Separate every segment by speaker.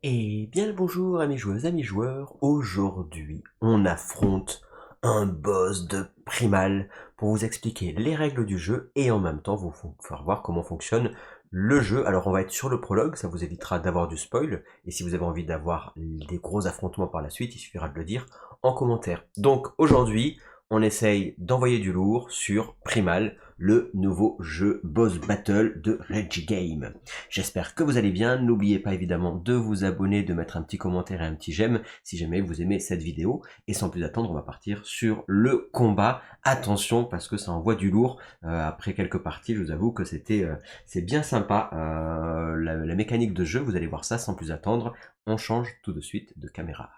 Speaker 1: Et bien le bonjour amis joueuses, amis joueurs, aujourd'hui on affronte un boss de Primal pour vous expliquer les règles du jeu et en même temps vous faire voir comment fonctionne le jeu. Alors on va être sur le prologue, ça vous évitera d'avoir du spoil, et si vous avez envie d'avoir des gros affrontements par la suite, il suffira de le dire en commentaire. Donc aujourd'hui, on essaye d'envoyer du lourd sur Primal, le nouveau jeu Boss Battle de Regigame. J'espère que vous allez bien, n'oubliez pas évidemment de vous abonner, de mettre un petit commentaire et un petit j'aime si jamais vous aimez cette vidéo. Et sans plus attendre, on va partir sur le combat. Attention parce que ça envoie du lourd. Après quelques parties, je vous avoue que c'est bien sympa. La mécanique de jeu, vous allez voir ça sans plus attendre. On change tout de suite de caméra.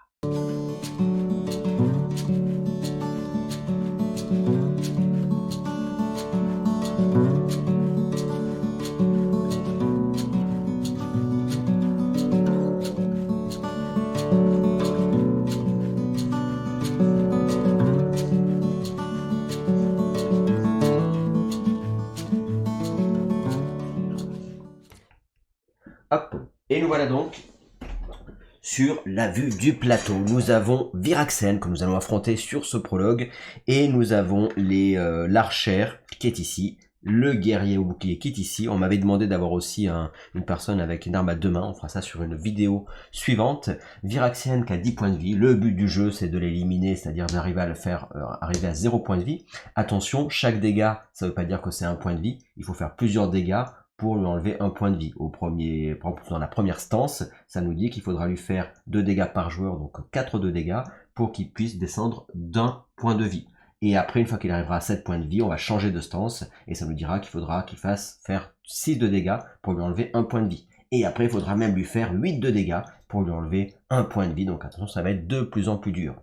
Speaker 1: Hop, et nous voilà donc sur la vue du plateau. Nous avons Viraxen que nous allons affronter sur ce prologue et nous avons l'archère qui est ici, le guerrier au bouclier qui est ici. On m'avait demandé d'avoir aussi une personne avec une arme à deux mains, on fera ça sur une vidéo suivante. Viraxen qui a 10 points de vie, le but du jeu c'est de l'éliminer, c'est-à-dire d'arriver à le faire arriver à 0 point de vie. Attention, chaque dégât, ça ne veut pas dire que c'est un point de vie, il faut faire plusieurs dégâts pour lui enlever un point de vie. Par exemple, dans la première stance, ça nous dit qu'il faudra lui faire 2 dégâts par joueur, donc 4 de dégâts, pour qu'il puisse descendre d'un point de vie. Et après, une fois qu'il arrivera à 7 points de vie, on va changer de stance, et ça nous dira qu'il faudra qu'il fasse faire 6 de dégâts pour lui enlever un point de vie. Et après, il faudra même lui faire 8 de dégâts pour lui enlever un point de vie, donc attention, ça va être de plus en plus dur.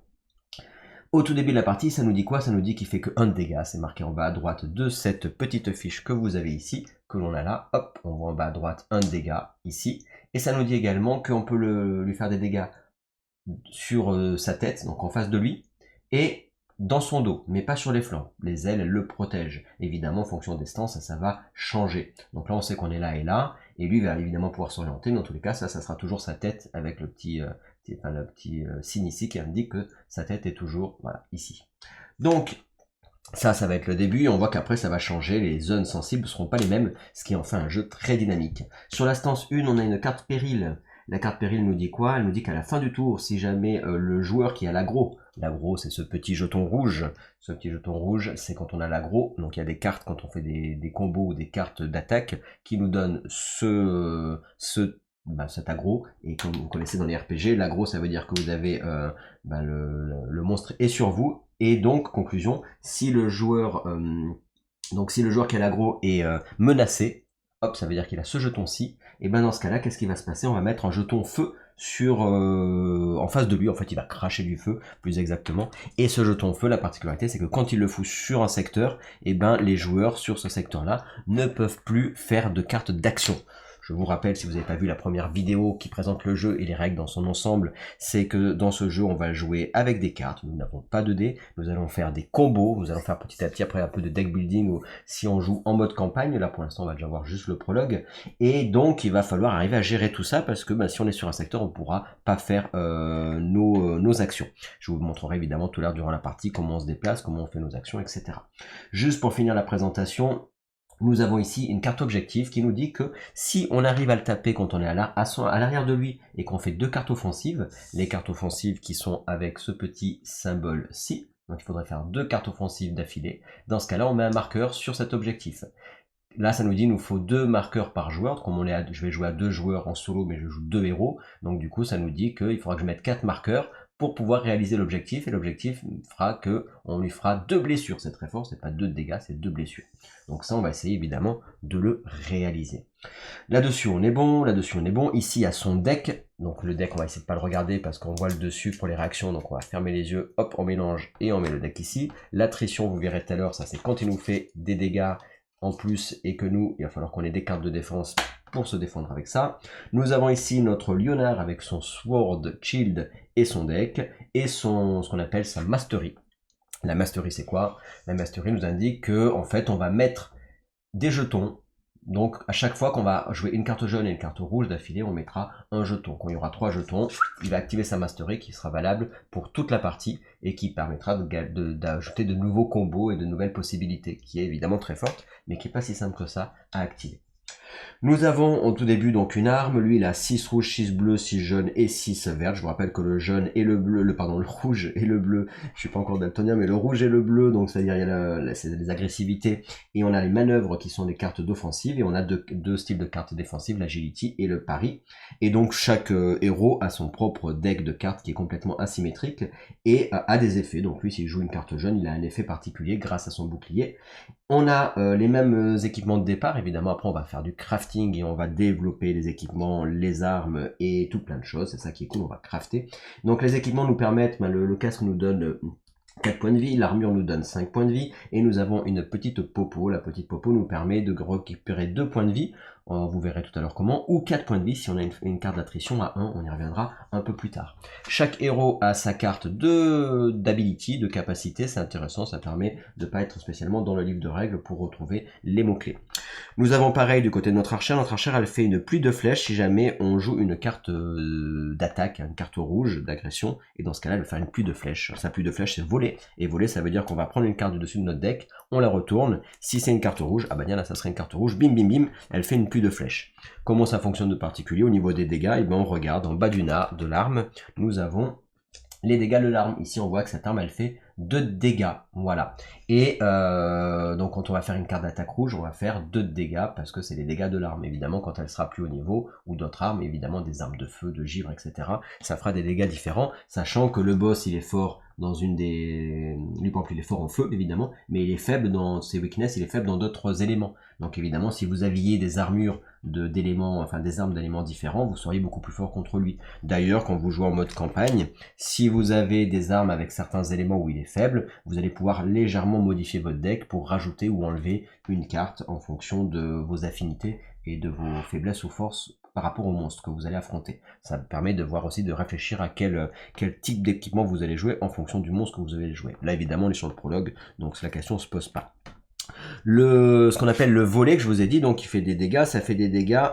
Speaker 1: Au tout début de la partie, ça nous dit quoi? Ça nous dit qu'il fait que 1 de dégâts. C'est marqué en bas à droite de cette petite fiche que vous avez ici, que l'on a là. Hop, on voit en bas à droite 1 de dégâts ici. Et ça nous dit également qu'on peut lui faire des dégâts sur sa tête, donc en face de lui, et dans son dos, mais pas sur les flancs. Les ailes, elles le protègent. Évidemment, en fonction des stances, ça va changer. Donc là, on sait qu'on est là et là, et lui va évidemment pouvoir s'orienter, mais dans tous les cas, ça sera toujours sa tête avec le petit signe ici qui indique que sa tête est toujours voilà, ici. Donc, ça va être le début, et on voit qu'après ça va changer, les zones sensibles ne seront pas les mêmes, ce qui en fait un jeu très dynamique. Sur la stance 1, on a une carte péril. La carte péril nous dit quoi? Elle nous dit qu'à la fin du tour, si jamais le joueur qui a l'aggro c'est ce petit jeton rouge, c'est quand on a l'aggro, donc il y a des cartes quand on fait des combos ou des cartes d'attaque qui nous donnent cet aggro, et comme vous connaissez dans les RPG, l'aggro ça veut dire que vous avez le monstre est sur vous, et donc conclusion, si le joueur qui a l'aggro est menacé, hop, ça veut dire qu'il a ce jeton-ci, et ben dans ce cas-là, qu'est-ce qui va se passer? On va mettre un jeton feu en face de lui, en fait il va cracher du feu, plus exactement, et ce jeton feu, la particularité c'est que quand il le fout sur un secteur, et ben les joueurs sur ce secteur-là ne peuvent plus faire de carte d'action. Je vous rappelle, si vous n'avez pas vu la première vidéo qui présente le jeu et les règles dans son ensemble, c'est que dans ce jeu, on va jouer avec des cartes, nous n'avons pas de dés, nous allons faire des combos, nous allons faire petit à petit après un peu de deck building ou si on joue en mode campagne, là pour l'instant on va déjà voir juste le prologue, et donc il va falloir arriver à gérer tout ça parce que si on est sur un secteur, on ne pourra pas faire nos actions. Je vous montrerai évidemment tout à l'heure durant la partie comment on se déplace, comment on fait nos actions, etc. Juste pour finir la présentation, nous avons ici une carte objectif qui nous dit que si on arrive à le taper quand on est à l'arrière de lui et qu'on fait 2 cartes offensives, les cartes offensives qui sont avec ce petit symbole-ci, donc il faudrait faire 2 cartes offensives d'affilée, dans ce cas-là on met un marqueur sur cet objectif. Là, ça nous dit qu'il nous faut 2 marqueurs par joueur. Comme je vais jouer à 2 joueurs en solo, mais je joue 2 héros. Donc du coup, ça nous dit qu'il faudra que je mette 4 marqueurs pour pouvoir réaliser l'objectif. Et l'objectif fera qu'on lui fera 2 blessures. C'est très fort, c'est pas 2 de dégâts, c'est 2 blessures. Donc ça, on va essayer évidemment de le réaliser. Là-dessus, on est bon. Ici, il y a son deck. Donc le deck, on va essayer de pas le regarder parce qu'on voit le dessus pour les réactions. Donc on va fermer les yeux, hop, on mélange et on met le deck ici. L'attrition, vous verrez tout à l'heure, ça c'est quand il nous fait des dégâts en plus et que nous, il va falloir qu'on ait des cartes de défense pour se défendre avec ça. Nous avons ici notre Leonard avec son Sword, Shield et son deck, et ce qu'on appelle sa Mastery. La Mastery, c'est quoi? La Mastery nous indique que en fait, on va mettre des jetons Donc à chaque fois qu'on va jouer une carte jaune et une carte rouge d'affilée, on mettra un jeton. Quand il y aura 3 jetons, il va activer sa mastery qui sera valable pour toute la partie et qui permettra d'ajouter de nouveaux combos et de nouvelles possibilités, qui est évidemment très forte, mais qui n'est pas si simple que ça à activer. Nous avons au tout début donc une arme, lui il a 6 rouges, 6 bleus, 6 jaunes et 6 verts. Je vous rappelle que le jaune et le bleu, le rouge et le bleu, je suis pas encore daltonien, mais le rouge et le bleu, donc c'est-à-dire il y a c'est les agressivités et on a les manœuvres qui sont des cartes d'offensive et on a deux styles de cartes défensives, l'agility et le pari. Et donc chaque héros a son propre deck de cartes qui est complètement asymétrique et a des effets. Donc lui s'il joue une carte jaune, il a un effet particulier grâce à son bouclier. On a les mêmes équipements de départ, évidemment après on va faire du crafting et on va développer les équipements, les armes et tout plein de choses, c'est ça qui est cool, on va crafter. Donc les équipements nous permettent, le casque nous donne 4 points de vie, l'armure nous donne 5 points de vie et nous avons une petite popo, la petite popo nous permet de récupérer 2 points de vie, vous verrez tout à l'heure comment, ou 4 points de vie si on a une carte d'attrition à 1, on y reviendra un peu plus tard. Chaque héros a sa carte d'ability, de capacité, c'est intéressant, ça permet de ne pas être spécialement dans le livre de règles pour retrouver les mots-clés. Nous avons pareil du côté de notre archère elle fait une pluie de flèches si jamais on joue une carte d'attaque, une carte rouge d'agression, et dans ce cas-là elle va faire une pluie de flèches. Sa pluie de flèches c'est voler, et voler ça veut dire qu'on va prendre une carte du dessus de notre deck, on la retourne, si c'est une carte rouge, ah bah bien là ça serait une carte rouge, bim bim bim, elle fait une pluie de flèches. Comment ça fonctionne de particulier au niveau des dégâts? Et bien on regarde en bas de l'arme, nous avons les dégâts de l'arme. Ici on voit que cette arme elle fait 2 dégâts, voilà. Et donc quand on va faire une carte d'attaque rouge, on va faire 2 dégâts parce que c'est les dégâts de l'arme. Évidemment quand elle sera plus haut niveau, ou d'autres armes, évidemment des armes de feu, de givre, etc. Ça fera des dégâts différents, sachant que le boss il est fort dans une des... Lui par exemple il est fort en feu évidemment, mais il est faible dans ses weaknesses, il est faible dans d'autres éléments. Donc évidemment si vous aviez des armures d'éléments, enfin des armes d'éléments différents, vous seriez beaucoup plus fort contre lui. D'ailleurs quand vous jouez en mode campagne, si vous avez des armes avec certains éléments où il est faible, vous allez pouvoir légèrement modifier votre deck pour rajouter ou enlever une carte en fonction de vos affinités et de vos faiblesses ou forces par rapport au monstre que vous allez affronter. Ça permet de voir aussi, de réfléchir à quel type d'équipement vous allez jouer en fonction du monstre que vous allez jouer. Là évidemment on est sur le prologue, donc la question ne se pose pas. Ce qu'on appelle le volet que je vous ai dit, donc qui fait des dégâts, ça fait des dégâts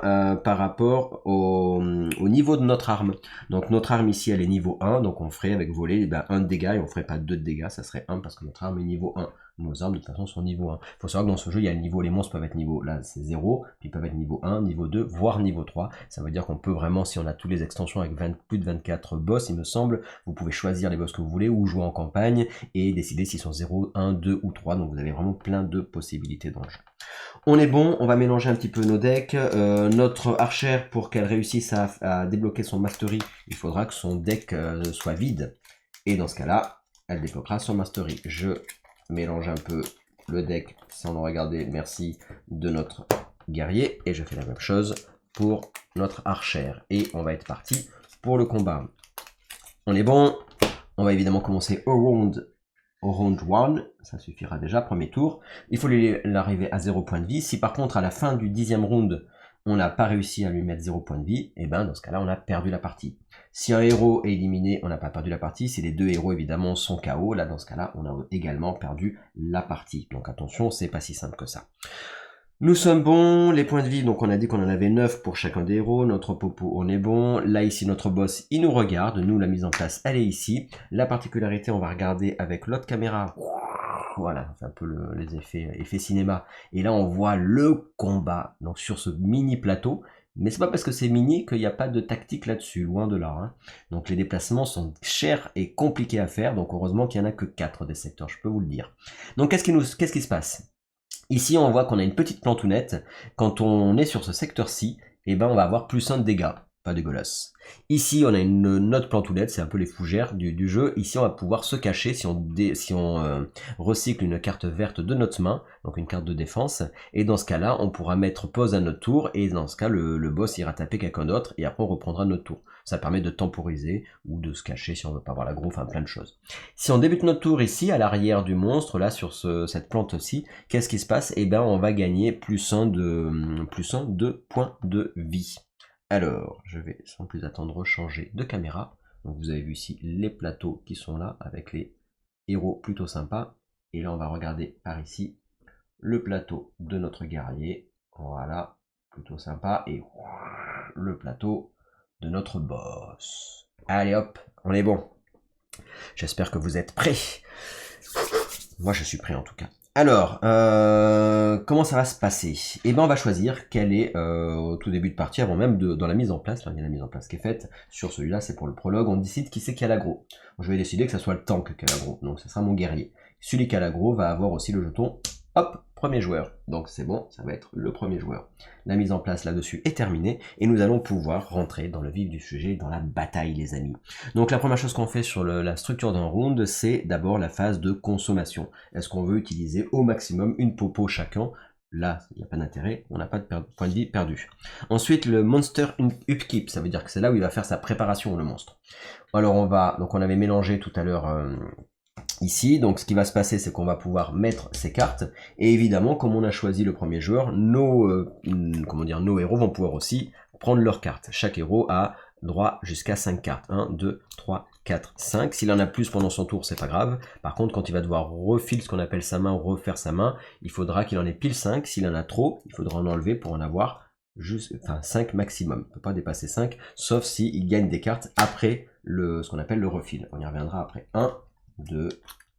Speaker 1: par rapport au niveau de notre arme. Donc notre arme ici elle est niveau 1, donc on ferait avec volet 1 de dégâts et on ferait pas 2 de dégâts, ça serait 1 parce que notre arme est niveau 1. Nos armes de toute façon sont niveau 1. Il faut savoir que dans ce jeu il y a le niveau, les monstres peuvent être niveau, là c'est 0, puis ils peuvent être niveau 1, niveau 2, voire niveau 3. Ça veut dire qu'on peut vraiment, si on a toutes les extensions avec plus de 24 boss il me semble, vous pouvez choisir les boss que vous voulez ou jouer en campagne et décider s'ils sont 0, 1, 2 ou 3, donc vous avez vraiment plein de possibilités dans le jeu. On est bon, on va mélanger un petit peu nos decks. Notre archère, pour qu'elle réussisse à débloquer son mastery, il faudra que son deck soit vide. Et dans ce cas-là, elle débloquera son mastery. Je mélange un peu le deck, sans le regarder, merci, de notre guerrier. Et je fais la même chose pour notre archère. Et on va être parti pour le combat. On est bon. On va évidemment commencer au round 1, ça suffira déjà, premier tour. Il faut l'arriver à 0 point de vie. Si par contre à la fin du 10e round, on n'a pas réussi à lui mettre 0 point de vie, et ben dans ce cas-là, on a perdu la partie. Si un héros est éliminé, on n'a pas perdu la partie. Si les deux héros évidemment sont KO, là dans ce cas-là, on a également perdu la partie. Donc attention, c'est pas si simple que ça. Nous sommes bons, les points de vie, donc on a dit qu'on en avait 9 pour chacun des héros, notre popo on est bon, là ici notre boss il nous regarde, nous la mise en place elle est ici, la particularité on va regarder avec l'autre caméra, voilà, c'est un peu les effets cinéma, et là on voit le combat, donc sur ce mini plateau, mais c'est pas parce que c'est mini qu'il n'y a pas de tactique là-dessus, loin de là, hein. Donc les déplacements sont chers et compliqués à faire, donc heureusement qu'il n'y en a que 4 des secteurs, je peux vous le dire. Donc qu'est-ce qui se passe ? Ici, on voit qu'on a une petite plantounette. Quand on est sur ce secteur-ci, eh ben, on va avoir plus 1 de dégâts. Pas dégueulasse. Ici, on a une autre plantounette, c'est un peu les fougères du jeu. Ici, on va pouvoir se cacher si on recycle une carte verte de notre main, donc une carte de défense. Et dans ce cas-là, on pourra mettre pause à notre tour, et dans ce cas, le boss ira taper quelqu'un d'autre, et après on reprendra notre tour. Ça permet de temporiser, ou de se cacher si on veut pas voir la grosse, enfin plein de choses. Si on débute notre tour ici, à l'arrière du monstre, là sur cette plante-ci, qu'est-ce qui se passe? Eh ben, on va gagner plus 1 de points de vie. Alors, je vais sans plus attendre changer de caméra. Donc vous avez vu ici les plateaux qui sont là avec les héros plutôt sympas. Et là on va regarder par ici le plateau de notre guerrier. Voilà, plutôt sympa. Et le plateau de notre boss. Allez hop, on est bon. J'espère que vous êtes prêts. Moi, je suis prêt en tout cas. Alors, comment ça va se passer? Eh ben, on va choisir quel est au tout début de partie, avant même dans la mise en place. Là, il y a la mise en place qui est faite. Sur celui-là, c'est pour le prologue. On décide qui c'est qui a l'agro. Je vais décider que ça soit le tank qui a l'agro. Donc, ce sera mon guerrier. Celui qui a l'agro va avoir aussi le jeton. Hop, premier joueur. Donc, c'est bon, ça va être le premier joueur. La mise en place là-dessus est terminée. Et nous allons pouvoir rentrer dans le vif du sujet, dans la bataille, les amis. Donc, la première chose qu'on fait sur la structure d'un round, c'est d'abord la phase de consommation. Est-ce qu'on veut utiliser au maximum une popo chacun? Là, il n'y a pas d'intérêt, on n'a pas de point de vie perdu. Ensuite, le monster upkeep, ça veut dire que c'est là où il va faire sa préparation, le monstre. Alors on avait mélangé tout à l'heure ici, donc ce qui va se passer, c'est qu'on va pouvoir mettre ces cartes, et évidemment, comme on a choisi le premier joueur, nos héros vont pouvoir aussi prendre leurs cartes. Chaque héros a droit jusqu'à 5 cartes. 1, 2, 3, 4, 5. S'il en a plus pendant son tour, c'est pas grave. Par contre, quand il va devoir refiler ce qu'on appelle sa main ou refaire sa main, il faudra qu'il en ait pile 5. S'il en a trop, il faudra en enlever pour en avoir 5 maximum. Il ne peut pas dépasser 5, sauf s'il gagne des cartes après ce qu'on appelle le refil. On y reviendra après. 1, 2,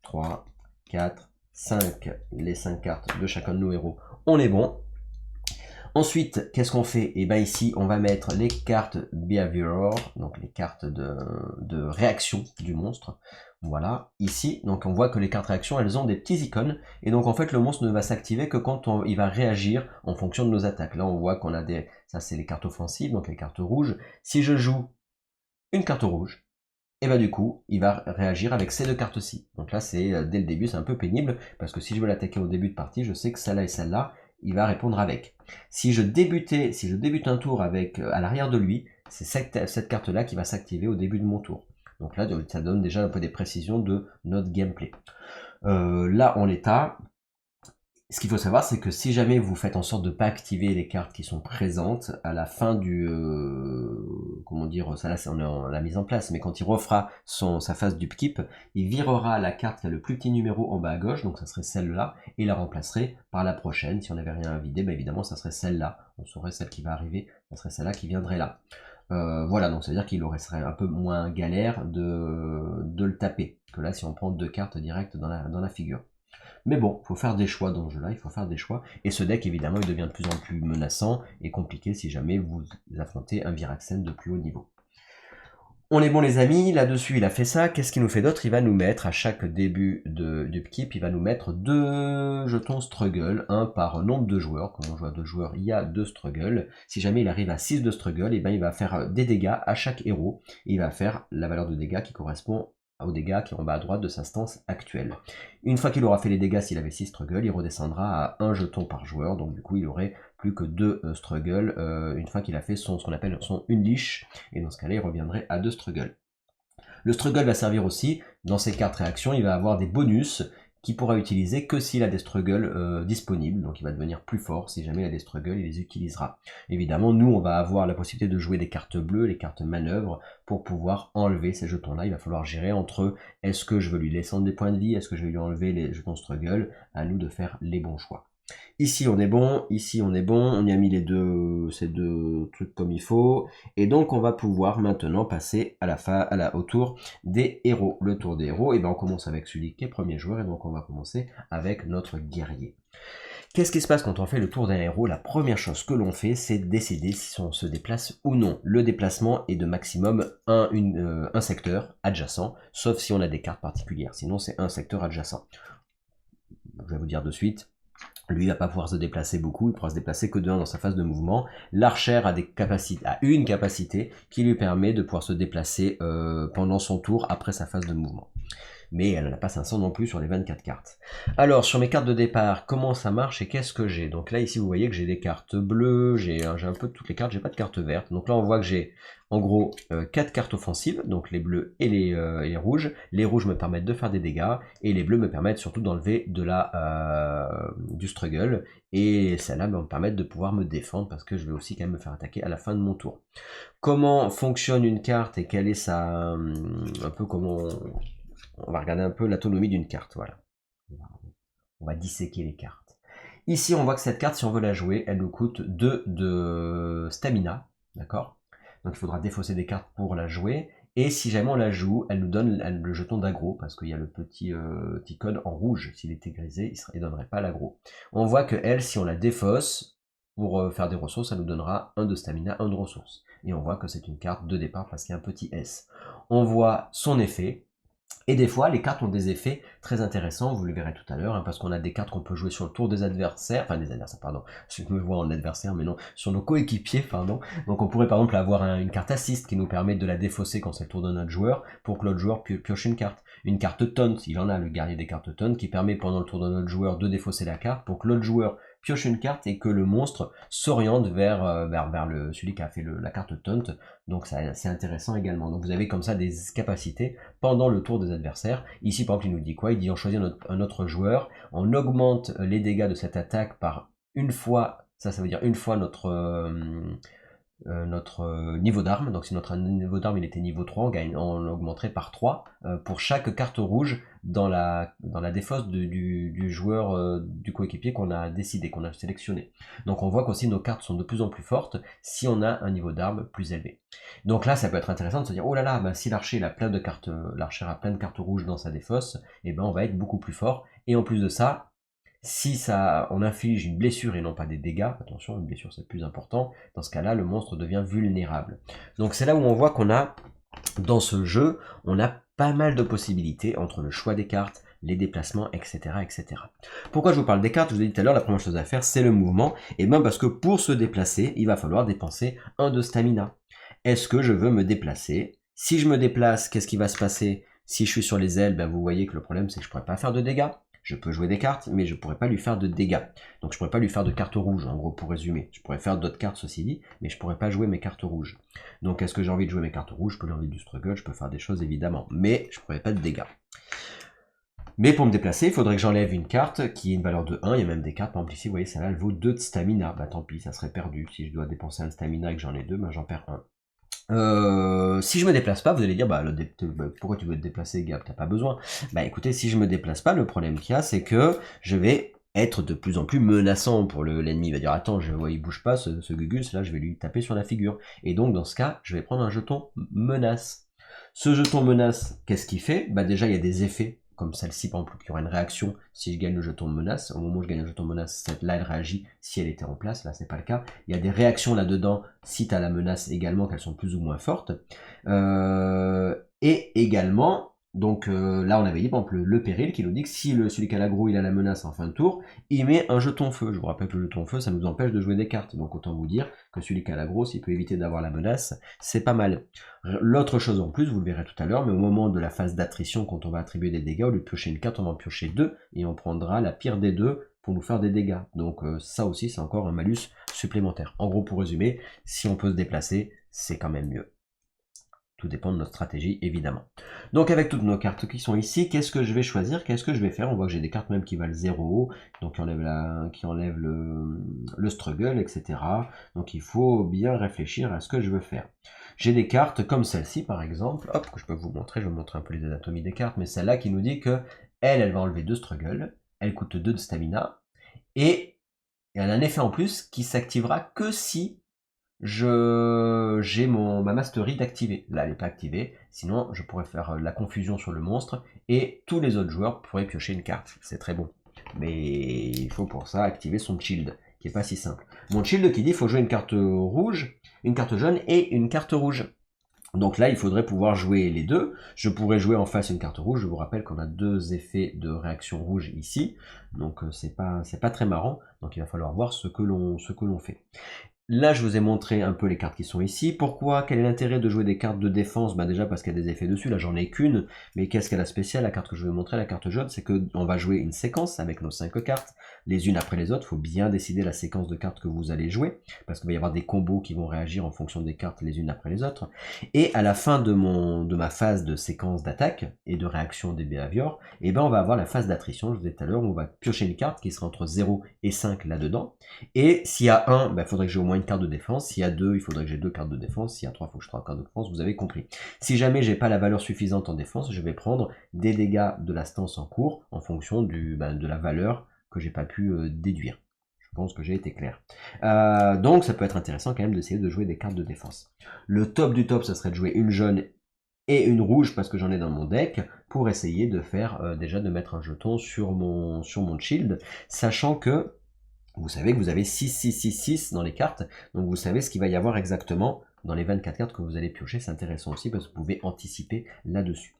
Speaker 1: 3, 4, 5. Les 5 cartes de chacun de nos héros. On est bon. Ensuite, qu'est-ce qu'on fait? Et bien ici, on va mettre les cartes Behavior, donc les cartes de réaction du monstre. Voilà, ici, donc on voit que les cartes réaction, elles ont des petits icônes, et donc en fait le monstre ne va s'activer que quand il va réagir en fonction de nos attaques. Là on voit qu'on a ça c'est les cartes offensives, donc les cartes rouges. Si je joue une carte rouge, et bah du coup, il va réagir avec ces deux cartes-ci. Donc là, dès le début, c'est un peu pénible, parce que si je veux l'attaquer au début de partie, je sais que celle-là et celle-là, il va répondre avec. Si je débute un tour avec à l'arrière de lui, c'est cette carte-là qui va s'activer au début de mon tour. Donc là, ça donne déjà un peu des précisions de notre gameplay. Là, en l'état, ce qu'il faut savoir, c'est que si jamais vous faites en sorte de ne pas activer les cartes qui sont présentes à la fin comment dire, ça là c'est la mise en place, mais quand il refera sa phase d'upkeep, il virera la carte qui a le plus petit numéro en bas à gauche, donc ça serait celle-là, et la remplacerait par la prochaine. Si on n'avait rien à vider, bah évidemment ça serait celle-là, on saurait celle qui va arriver, ça serait celle-là qui viendrait là. Voilà, donc ça veut dire qu'il serait un peu moins galère de le taper, que là si on prend deux cartes directes dans la figure. Mais bon, il faut faire des choix dans ce jeu-là, il faut faire des choix. Et ce deck, évidemment, il devient de plus en plus menaçant et compliqué si jamais vous affrontez un Viraxen de plus haut niveau. On est bon les amis, là-dessus il a fait ça. Qu'est-ce qu'il nous fait d'autre? Il va nous mettre, à chaque début d'upkeep, il va nous mettre 2 jetons struggle, un par nombre de joueurs. Comme on joue à 2 joueurs, il y a 2 struggle. Si jamais il arrive à 6 de struggle, et ben il va faire des dégâts à chaque héros. Et il va faire la valeur de dégâts qui correspond aux dégâts qui est en bas à droite de sa stance actuelle. Une fois qu'il aura fait les dégâts, s'il avait 6 struggle, il redescendra à 1 jeton par joueur. Donc du coup il aurait plus que 2 struggle une fois qu'il a fait ce qu'on appelle son unleash, et dans ce cas-là il reviendrait à 2 struggle. Le struggle va servir aussi, dans ses cartes réactions, il va avoir des bonus qu'il pourra utiliser que s'il a des struggles disponibles, donc il va devenir plus fort. Si jamais il a des struggles, il les utilisera. Évidemment, nous, on va avoir la possibilité de jouer des cartes bleues, les cartes manœuvres, pour pouvoir enlever ces jetons-là. Il va falloir gérer entre est-ce que je veux lui laisser des points de vie, est-ce que je vais lui enlever les jetons struggle, à nous de faire les bons choix. Ici on est bon, ici on est bon, on y a mis ces deux trucs comme il faut, et donc on va pouvoir maintenant passer au tour des héros. Le tour des héros, et bien on commence avec celui qui est premier joueur, et donc on va commencer avec notre guerrier. Qu'est-ce qui se passe quand on fait le tour d'un héros? La première chose que l'on fait, c'est décider si on se déplace ou non. Le déplacement est de maximum un secteur adjacent, sauf si on a des cartes particulières, sinon c'est un secteur adjacent. Je vais vous dire de suite. Lui, il va pas pouvoir se déplacer beaucoup, il pourra se déplacer que de 1 dans sa phase de mouvement. L'archer a une capacité qui lui permet de pouvoir se déplacer pendant son tour après sa phase de mouvement. Mais elle n'en a pas 500 non plus sur les 24 cartes. Alors, sur mes cartes de départ, comment ça marche et qu'est-ce que j'ai? Donc là, ici, vous voyez que j'ai des cartes bleues, j'ai un peu de toutes les cartes, j'ai pas de carte verte. Donc là, on voit que j'ai, en gros, 4 cartes offensives, donc les bleus et les rouges. Les rouges me permettent de faire des dégâts, et les bleus me permettent surtout d'enlever du struggle. Et celles-là me permettent de pouvoir me défendre, parce que je vais aussi quand même me faire attaquer à la fin de mon tour. Comment fonctionne une carte et quelle est un peu comment... On va regarder un peu l'autonomie d'une carte, voilà. On va disséquer les cartes. Ici, on voit que cette carte, si on veut la jouer, elle nous coûte 2 de stamina, d'accord? Donc il faudra défausser des cartes pour la jouer. Et si jamais on la joue, elle nous donne le jeton d'aggro, parce qu'il y a le petit icône en rouge. S'il était grisé, il ne donnerait pas l'aggro. On voit que elle, si on la défausse, pour faire des ressources, ça nous donnera 1 de stamina, 1 de ressources. Et on voit que c'est une carte de départ parce qu'il y a un petit S. On voit son effet. Et des fois, les cartes ont des effets très intéressants, vous le verrez tout à l'heure, hein, parce qu'on a des cartes qu'on peut jouer sur le tour des adversaires, enfin des adversaires, pardon, je me vois en adversaire, mais non, sur nos coéquipiers, pardon. Donc on pourrait par exemple avoir une carte assist qui nous permet de la défausser quand c'est le tour de notre joueur, pour que l'autre joueur pioche une carte. Une carte taunt, il en a, le guerrier des cartes taunt, qui permet pendant le tour de notre joueur de défausser la carte, pour que l'autre joueur pioche une carte et que le monstre s'oriente vers celui qui a fait la carte taunt. Donc c'est intéressant également. Donc vous avez comme ça des capacités pendant le tour des adversaires. Ici par exemple il nous dit quoi? Il dit on choisit un autre joueur, on augmente les dégâts de cette attaque par une fois, ça veut dire une fois notre niveau d'arme. Donc si notre niveau d'arme il était niveau 3, on l'augmenterait par 3 pour chaque carte rouge dans la défausse du joueur, du coéquipier qu'on a décidé, qu'on a sélectionné. Donc on voit qu'aussi nos cartes sont de plus en plus fortes si on a un niveau d'arme plus élevé. Donc là ça peut être intéressant de se dire oh là là, ben, si l'archer a plein de cartes, l'archer a plein de cartes rouges dans sa défausse, et ben on va être beaucoup plus fort. Et en plus de ça, si on inflige une blessure et non pas des dégâts, attention, une blessure c'est plus important, dans ce cas-là, le monstre devient vulnérable. Donc c'est là où on voit qu'on a, dans ce jeu, on a pas mal de possibilités entre le choix des cartes, les déplacements, etc., etc. Pourquoi je vous parle des cartes? Je vous ai dit tout à l'heure, la première chose à faire, c'est le mouvement. Et bien parce que pour se déplacer, il va falloir dépenser 1 de stamina. Est-ce que je veux me déplacer? Si je me déplace, qu'est-ce qui va se passer? Si je suis sur les ailes, ben vous voyez que le problème c'est que je ne pourrais pas faire de dégâts. Je peux jouer des cartes, mais je ne pourrais pas lui faire de dégâts. Donc je ne pourrais pas lui faire de cartes rouges, en gros, pour résumer. Je pourrais faire d'autres cartes, ceci dit, mais je ne pourrais pas jouer mes cartes rouges. Donc est-ce que j'ai envie de jouer mes cartes rouges? Je peux envie du struggle, je peux faire des choses, évidemment. Mais je ne pourrais pas de dégâts. Mais pour me déplacer, il faudrait que j'enlève une carte qui est une valeur de 1. Il y a même des cartes, par exemple ici, vous voyez, celle-là, elle vaut 2 de stamina. Bah tant pis, ça serait perdu. Si je dois dépenser un de stamina et que j'en ai 2, bah, j'en perds 1. Si je me déplace pas, vous allez dire, pourquoi tu veux te déplacer, Gab? T'as pas besoin. Bah écoutez, si je me déplace pas, le problème qu'il y a, c'est que je vais être de plus en plus menaçant pour l'ennemi. Il va dire, attends, je vois, il bouge pas, ce Gugus, là, je vais lui taper sur la figure. Et donc, dans ce cas, je vais prendre un jeton menace. Ce jeton menace, qu'est-ce qu'il fait? Bah déjà, il y a des effets comme celle-ci par exemple, qui aura une réaction si je gagne le jeton de menace. Au moment où je gagne le jeton de menace, là elle réagit si elle était en place, là c'est pas le cas. Il y a des réactions là-dedans si tu as la menace également, qu'elles sont plus ou moins fortes. Et également, donc là on avait dit par exemple le péril qui nous dit que si celui qui a l'aggro il a la menace en fin de tour, il met un jeton feu. Je vous rappelle que le jeton feu ça nous empêche de jouer des cartes, donc autant vous dire que celui qui a l'aggro, s'il peut éviter d'avoir la menace, c'est pas mal. L'autre chose en plus, vous le verrez tout à l'heure, mais au moment de la phase d'attrition, quand on va attribuer des dégâts, au lieu de piocher une carte, on va en piocher 2, et on prendra la pire des 2 pour nous faire des dégâts. Donc ça aussi c'est encore un malus supplémentaire. En gros pour résumer, si on peut se déplacer, c'est quand même mieux. Tout dépend de notre stratégie, évidemment. Donc avec toutes nos cartes qui sont ici, qu'est-ce que je vais choisir? Qu'est-ce que je vais faire? On voit que j'ai des cartes même qui valent 0, donc qui enlèvent le struggle, etc. Donc il faut bien réfléchir à ce que je veux faire. J'ai des cartes comme celle-ci, par exemple, hop, que je peux vous montrer, je vais vous montrer un peu les anatomies des cartes, mais celle-là qui nous dit que elle va enlever 2 struggle, elle coûte 2 de stamina, et elle a un effet en plus qui s'activera que si j'ai ma mastery d'activer. Là, elle n'est pas activée, sinon je pourrais faire la confusion sur le monstre et tous les autres joueurs pourraient piocher une carte. C'est très bon. Mais il faut pour ça activer son shield, qui est pas si simple. Mon shield qui dit qu'il faut jouer une carte rouge, une carte jaune et une carte rouge. Donc là, il faudrait pouvoir jouer les deux. Je pourrais jouer en face une carte rouge. Je vous rappelle qu'on a 2 effets de réaction rouge ici. Donc c'est pas très marrant. Donc il va falloir voir ce que l'on fait. Là, je vous ai montré un peu les cartes qui sont ici. Pourquoi? Quel est l'intérêt de jouer des cartes de défense? Bah déjà parce qu'il y a des effets dessus. Là, j'en ai qu'une. Mais qu'est-ce qu'elle a spécial? La carte que je vais vous montrer, la carte jaune, c'est qu'on va jouer une séquence avec nos 5 cartes, les unes après les autres. Il faut bien décider la séquence de cartes que vous allez jouer, parce qu'il va y avoir des combos qui vont réagir en fonction des cartes les unes après les autres. Et à la fin de ma phase de séquence d'attaque et de réaction des behaviors, eh ben on va avoir la phase d'attrition. Je vous ai dit tout à l'heure, où on va piocher une carte qui sera entre 0 et 5 là-dedans. Et s'il y a 1, il faudrait que j'ai au moins une carte de défense. S'il y a 2, il faudrait que j'ai 2 cartes de défense. S'il y a 3, il faut que je 3 cartes de défense. Vous avez compris. Si jamais j'ai pas la valeur suffisante en défense, je vais prendre des dégâts de la stance en cours en fonction de la valeur que j'ai pas pu déduire. pense que j'ai été clair. Donc ça peut être intéressant quand même d'essayer de jouer des cartes de défense. Le top du top, ça serait de jouer une jaune et une rouge parce que j'en ai dans mon deck pour essayer de faire déjà de mettre un jeton sur mon shield, sachant que vous savez que vous avez 6, 6, 6, 6 dans les cartes, donc vous savez ce qu'il va y avoir exactement dans les 24 cartes que vous allez piocher. C'est intéressant aussi parce que vous pouvez anticiper là-dessus.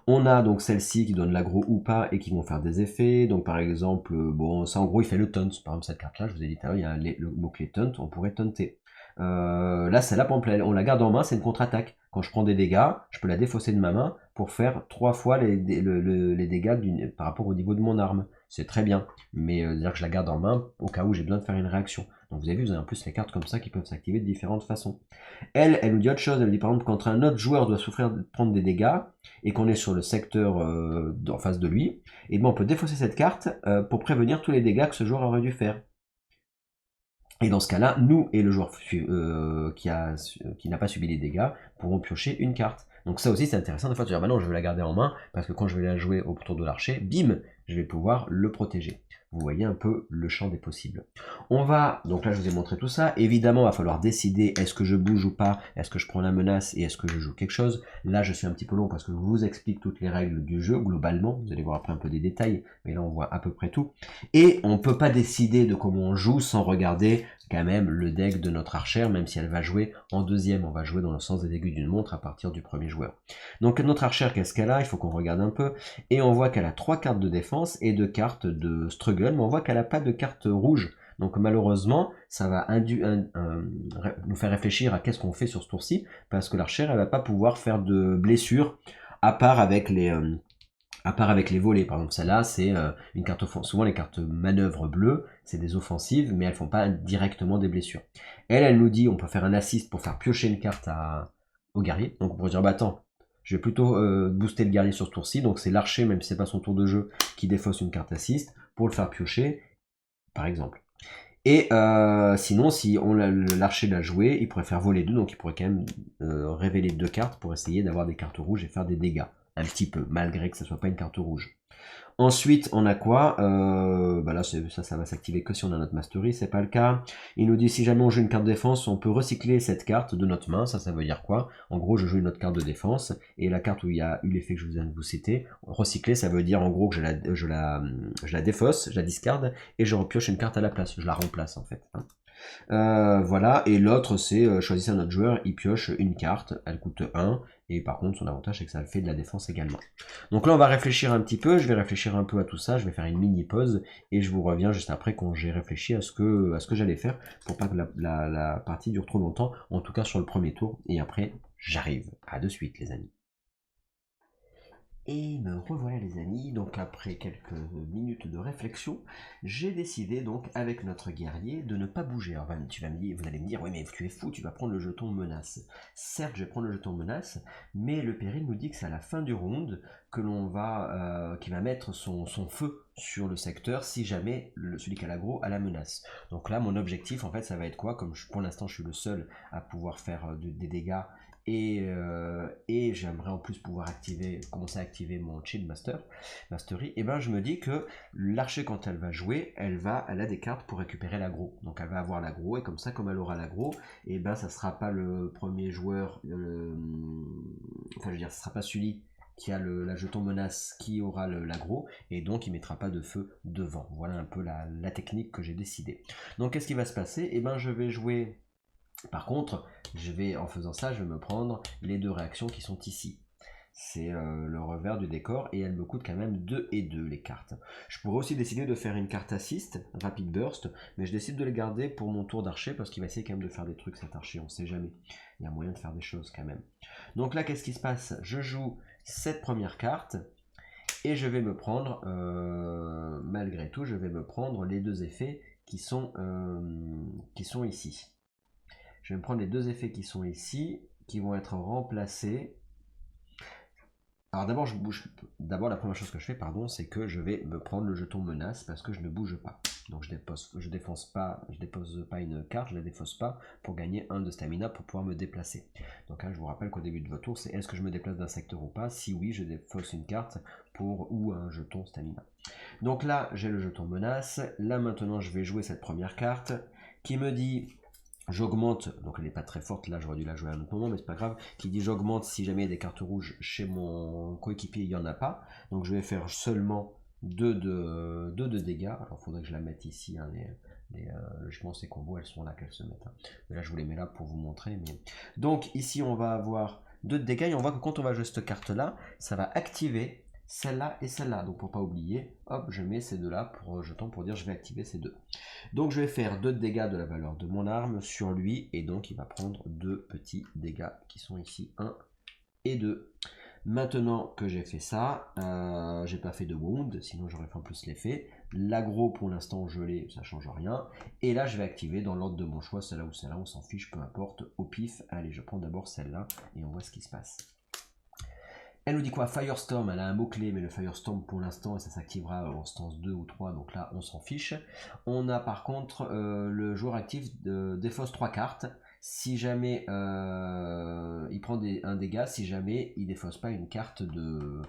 Speaker 1: On a donc celle-ci qui donne l'aggro ou pas et qui vont faire des effets. Donc par exemple, bon, ça en gros il fait le taunt. Par exemple cette carte-là, je vous ai dit tout à l'heure, il y a le mot-clé taunt, on pourrait taunter. Là, celle-là, par exemple, on la garde en main, c'est une contre-attaque. Quand je prends des dégâts, je peux la défausser de ma main pour faire 3 fois les dégâts par rapport au niveau de mon arme. C'est très bien, mais dire que je la garde en main au cas où j'ai besoin de faire une réaction. Donc vous avez vu, vous avez en plus les cartes comme ça qui peuvent s'activer de différentes façons. Elle nous dit autre chose, elle nous dit par exemple quand un autre joueur doit souffrir de prendre des dégâts et qu'on est sur le secteur en face de lui, et bien on peut défausser cette carte pour prévenir tous les dégâts que ce joueur aurait dû faire. Et dans ce cas-là, nous et le joueur qui n'a pas subi les dégâts pourront piocher une carte. Donc ça aussi c'est intéressant, des fois tu vas dire bah non je veux la garder en main, parce que quand je vais la jouer au tour de l'archer, bim, je vais pouvoir le protéger. Vous voyez un peu le champ des possibles. On va, donc là je vous ai montré tout ça, évidemment il va falloir décider est-ce que je bouge ou pas, est-ce que je prends la menace et est-ce que je joue quelque chose. Là je suis un petit peu long parce que je vous explique toutes les règles du jeu globalement, vous allez voir après un peu des détails, mais là on voit à peu près tout. Et on ne peut pas décider de comment on joue sans regarder quand même le deck de notre archère, même si elle va jouer en deuxième, on va jouer dans le sens des aiguilles d'une montre à partir du premier joueur. Donc notre archère, qu'est-ce qu'elle a? Il faut qu'on regarde un peu, et on voit qu'elle a 3 cartes de défense et 2 cartes de struggle, mais on voit qu'elle n'a pas de carte rouge. Donc malheureusement, ça va nous faire réfléchir à qu'est-ce qu'on fait sur ce tour-ci, parce que l'archère, elle va pas pouvoir faire de blessures, à part avec les volets. Par exemple, celle-là, c'est une carte offensive. Souvent, les cartes manœuvre bleues, c'est des offensives, mais elles font pas directement des blessures. Elle nous dit, on peut faire un assist pour faire piocher une carte au guerrier. Donc, on pourrait dire, bah attends, je vais plutôt booster le guerrier sur ce tour-ci. Donc, c'est l'archer, même si c'est pas son tour de jeu, qui défausse une carte assist pour le faire piocher, par exemple. Et sinon, si l'archer l'a joué, il pourrait faire voler 2, donc il pourrait quand même révéler 2 cartes pour essayer d'avoir des cartes rouges et faire des dégâts. Un petit peu, malgré que ce soit pas une carte rouge. Ensuite, on a quoi bah là, ça va s'activer que si on a notre mastery, c'est pas le cas. Il nous dit si jamais on joue une carte de défense, on peut recycler cette carte de notre main. Ça veut dire quoi? En gros, je joue une autre carte de défense, et la carte où il y a eu l'effet que je viens de vous citer, recycler, ça veut dire en gros que je la défausse, je la discarde, et je repioche une carte à la place. Je la remplace en fait. Voilà, et l'autre c'est choisissez un autre joueur, il pioche une carte, elle coûte 1, et par contre son avantage c'est que ça fait de la défense également. Donc là on va réfléchir un petit peu, je vais réfléchir un peu à tout ça, je vais faire une mini pause, et je vous reviens juste après quand j'ai réfléchi à ce que j'allais faire, pour pas que la partie dure trop longtemps, en tout cas sur le premier tour, et après j'arrive. À de suite les amis. Et me revoilà les amis, donc après quelques minutes de réflexion, j'ai décidé donc avec notre guerrier de ne pas bouger. Alors vous allez me dire, oui mais tu es fou, tu vas prendre le jeton menace. Certes je vais prendre le jeton menace, mais le péril nous dit que c'est à la fin du round que l'on va, qui va mettre son feu sur le secteur si jamais celui qui a l'aggro a la menace. Donc là mon objectif en fait ça va être quoi, comme pour l'instant je suis le seul à pouvoir faire des dégâts, et j'aimerais en plus pouvoir commencer à activer mon Shield Mastery, et ben je me dis que l'archer quand elle va jouer, elle a des cartes pour récupérer l'aggro. Donc elle va avoir l'aggro, et comme ça, comme elle aura l'aggro, et ben ça sera pas le premier joueur, enfin je veux dire, ce sera pas celui qui a la jeton menace qui aura l'aggro, et donc il mettra pas de feu devant. Voilà un peu la technique que j'ai décidé. Donc qu'est-ce qui va se passer? Et ben je vais jouer. Par contre, en faisant ça, je vais me prendre les 2 réactions qui sont ici. C'est le revers du décor, et elles me coûtent quand même 2 et 2 les cartes. Je pourrais aussi décider de faire une carte assist, rapid burst, mais je décide de les garder pour mon tour d'archer, parce qu'il va essayer quand même de faire des trucs cet archer, on sait jamais. Il y a moyen de faire des choses quand même. Donc là, qu'est-ce qui se passe? Je joue cette première carte, et je vais me prendre, malgré tout, je vais me prendre les 2 effets qui sont ici. Je vais me prendre les 2 effets qui sont ici, qui vont être remplacés. Alors d'abord, la première chose que je fais, c'est que je vais me prendre le jeton menace parce que je ne bouge pas. Donc je dépose pas une carte, je la défausse pas pour gagner 1 de stamina pour pouvoir me déplacer. Donc là je vous rappelle qu'au début de votre tour c'est est-ce que je me déplace d'un secteur ou pas. Si oui, je défausse une carte ou un jeton stamina. Donc là j'ai le jeton menace. Là maintenant je vais jouer cette première carte qui me dit j'augmente, donc elle n'est pas très forte, là j'aurais dû la jouer à un autre moment, mais c'est pas grave, qui dit j'augmente si jamais il y a des cartes rouges chez mon coéquipier, il n'y en a pas. Donc je vais faire seulement 2 de dégâts. Alors il faudrait que je la mette ici, hein, logiquement ces combos elles sont là qu'elles se mettent. Hein. Mais là je vous les mets là pour vous montrer. Mais... Donc ici on va avoir 2 de dégâts et on voit que quand on va jouer cette carte là, ça va activer celle-là et celle-là. Donc pour pas oublier, hop, je mets ces deux là pour jeton pour dire je vais activer ces deux. Donc je vais faire 2 de dégâts de la valeur de mon arme sur lui et donc il va prendre 2 petits dégâts qui sont ici 1 et 2. Maintenant que j'ai fait ça, j'ai pas fait de wound, sinon j'aurais fait en plus l'effet. L'aggro pour l'instant je l'ai, ça change rien. Et là je vais activer dans l'ordre de mon choix, celle-là ou celle-là, on s'en fiche, peu importe, au pif. Allez, je prends d'abord celle-là et on voit ce qui se passe. Elle nous dit quoi? Firestorm, elle a un mot-clé, mais le Firestorm pour l'instant, ça s'activera en stance 2 ou 3, donc là on s'en fiche. On a par contre le joueur actif défausse 3 cartes. Si jamais il prend un dégât, si jamais il défausse pas une carte de...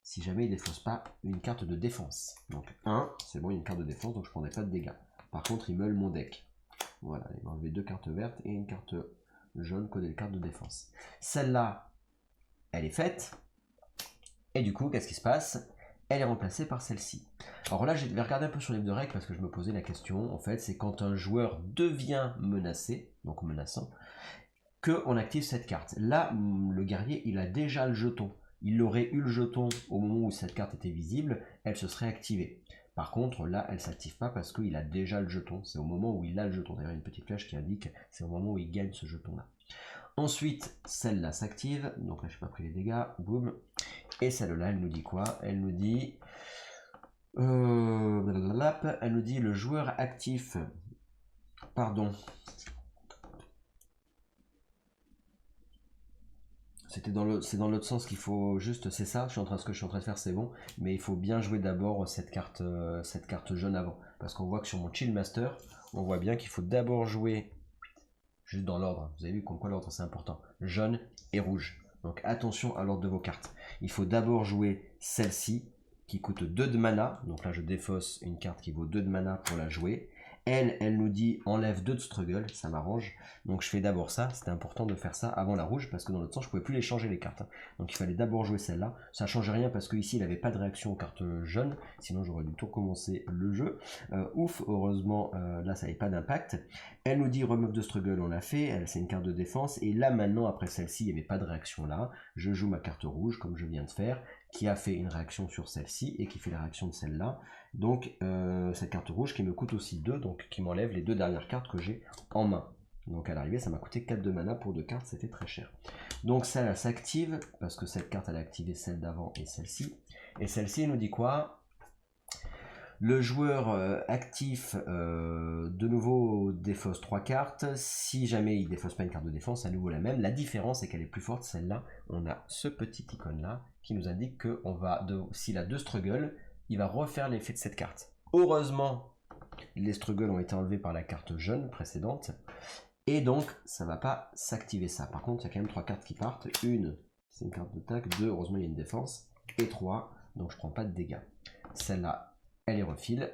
Speaker 1: Si jamais il défausse pas une carte de défense. Donc 1, c'est bon, il y a une carte de défense, donc je prendrai pas de dégâts. Par contre, il meule mon deck. Voilà, il va enlever 2 cartes vertes et une carte jaune codée de carte de défense. Celle-là, elle est faite. Et du coup, qu'est-ce qui se passe? Elle est remplacée par celle-ci. Alors là, je vais regarder un peu sur les livres de règles parce que je me posais la question. En fait, c'est quand un joueur devient menacé, donc menaçant, qu'on active cette carte. Là, le guerrier, il a déjà le jeton. Il aurait eu le jeton au moment où cette carte était visible, elle se serait activée. Par contre, là, elle s'active pas parce qu'il a déjà le jeton. C'est au moment où il a le jeton. D'ailleurs, il y a une petite flèche qui indique c'est au moment où il gagne ce jeton-là. Ensuite, celle-là s'active. Donc là, je n'ai pas pris les dégâts. Boum. Et celle-là, elle nous dit quoi? Elle nous dit... elle nous dit le joueur actif... Pardon. C'est dans l'autre sens qu'il faut juste... C'est ça, ce que je suis en train de faire, c'est bon. Mais il faut bien jouer d'abord cette carte jaune avant. Parce qu'on voit que sur mon Chill Master, on voit bien qu'il faut d'abord jouer... Juste dans l'ordre. Vous avez vu comme quoi l'ordre, c'est important. Jaune et rouge. Donc attention à l'ordre de vos cartes. Il faut d'abord jouer celle-ci qui coûte 2 de mana. Donc là je défausse une carte qui vaut 2 de mana pour la jouer. Elle nous dit enlève 2 de struggle, ça m'arrange. Donc je fais d'abord ça, c'était important de faire ça avant la rouge parce que dans l'autre sens je pouvais plus les changer les cartes. Donc il fallait d'abord jouer celle-là. Ça change rien parce que ici il n'avait pas de réaction aux cartes jaunes, sinon j'aurais dû tout recommencer le jeu. Ouf, heureusement là ça n'avait pas d'impact. Elle nous dit remove de struggle, on l'a fait, c'est une carte de défense. Et là maintenant après celle-ci il n'y avait pas de réaction là. Je joue ma carte rouge comme je viens de faire, qui a fait une réaction sur celle-ci et qui fait la réaction de celle-là. Donc cette carte rouge qui me coûte aussi 2, donc qui m'enlève les 2 dernières cartes que j'ai en main. Donc à l'arrivée ça m'a coûté 4 de mana pour 2 cartes, c'était très cher. Donc celle-là s'active, parce que cette carte elle a activé celle d'avant et celle-ci. Et celle-ci nous dit quoi? Le joueur actif de nouveau défausse 3 cartes. Si jamais il défausse pas une carte de défense, à nouveau la même. La différence c'est qu'elle est plus forte, celle-là. On a ce petit icône là qui nous indique que s'il a 2 struggles, il va refaire l'effet de cette carte. Heureusement, les struggles ont été enlevés par la carte jaune précédente. Et donc, ça va pas s'activer ça. Par contre, il y a quand même 3 cartes qui partent. Une, c'est une carte d'attaque. 2, heureusement, il y a une défense. Et 3, donc je prends pas de dégâts. Celle-là, elle est refile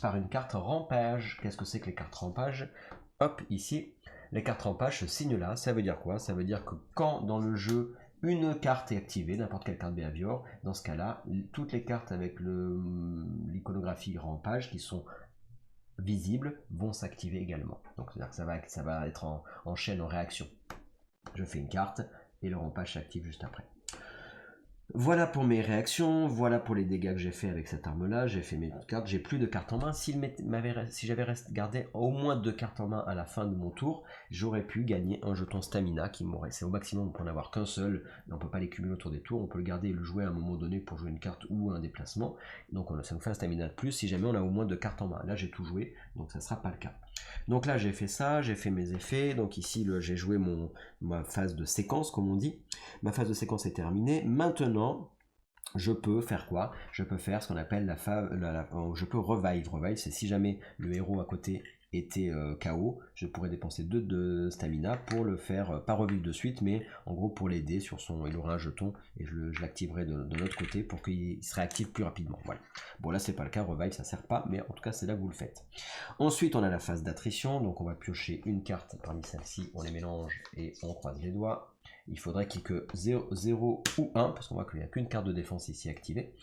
Speaker 1: par une carte rampage. Qu'est-ce que c'est que les cartes rampage? Hop, ici, les cartes rampage, ce signe-là, ça veut dire quoi? Ça veut dire que quand dans le jeu, une carte est activée, n'importe quelle carte Behavior, dans ce cas-là, toutes les cartes avec l'iconographie rampage qui sont visibles vont s'activer également. Donc c'est-à-dire que ça va être en chaîne, en réaction. Je fais une carte et le rampage s'active juste après. Voilà pour mes réactions, voilà pour les dégâts que j'ai fait avec cette arme là, j'ai fait mes cartes, j'ai plus de cartes en main. Si j'avais gardé au moins 2 cartes en main à la fin de mon tour, j'aurais pu gagner un jeton stamina qui m'aurait, c'est au maximum on peut en avoir qu'un seul, mais on peut pas les cumuler autour des tours, on peut le garder et le jouer à un moment donné pour jouer une carte ou un déplacement, donc ça nous fait un stamina de plus si jamais on a au moins 2 cartes en main. Là j'ai tout joué, donc ça sera pas le cas. Donc là j'ai fait ça, j'ai fait mes effets, donc ici j'ai joué ma phase de séquence comme on dit, ma phase de séquence est terminée. Maintenant je peux faire quoi? Je peux faire ce qu'on appelle je peux revive. Revive, c'est si jamais le héros à côté était KO, je pourrais dépenser 2 de stamina pour le faire, pas revivre de suite, mais en gros pour l'aider sur son, il aura un jeton et je l'activerai de l'autre côté pour qu'il se réactive plus rapidement. Voilà. Bon là c'est pas le cas, revive ça sert pas, mais en tout cas c'est là que vous le faites. Ensuite on a la phase d'attrition, donc on va piocher une carte parmi celles-ci, on les mélange et on croise les doigts. Il faudrait qu'il y ait que 0 ou 1, parce qu'on voit qu'il n'y a qu'une carte de défense ici activée.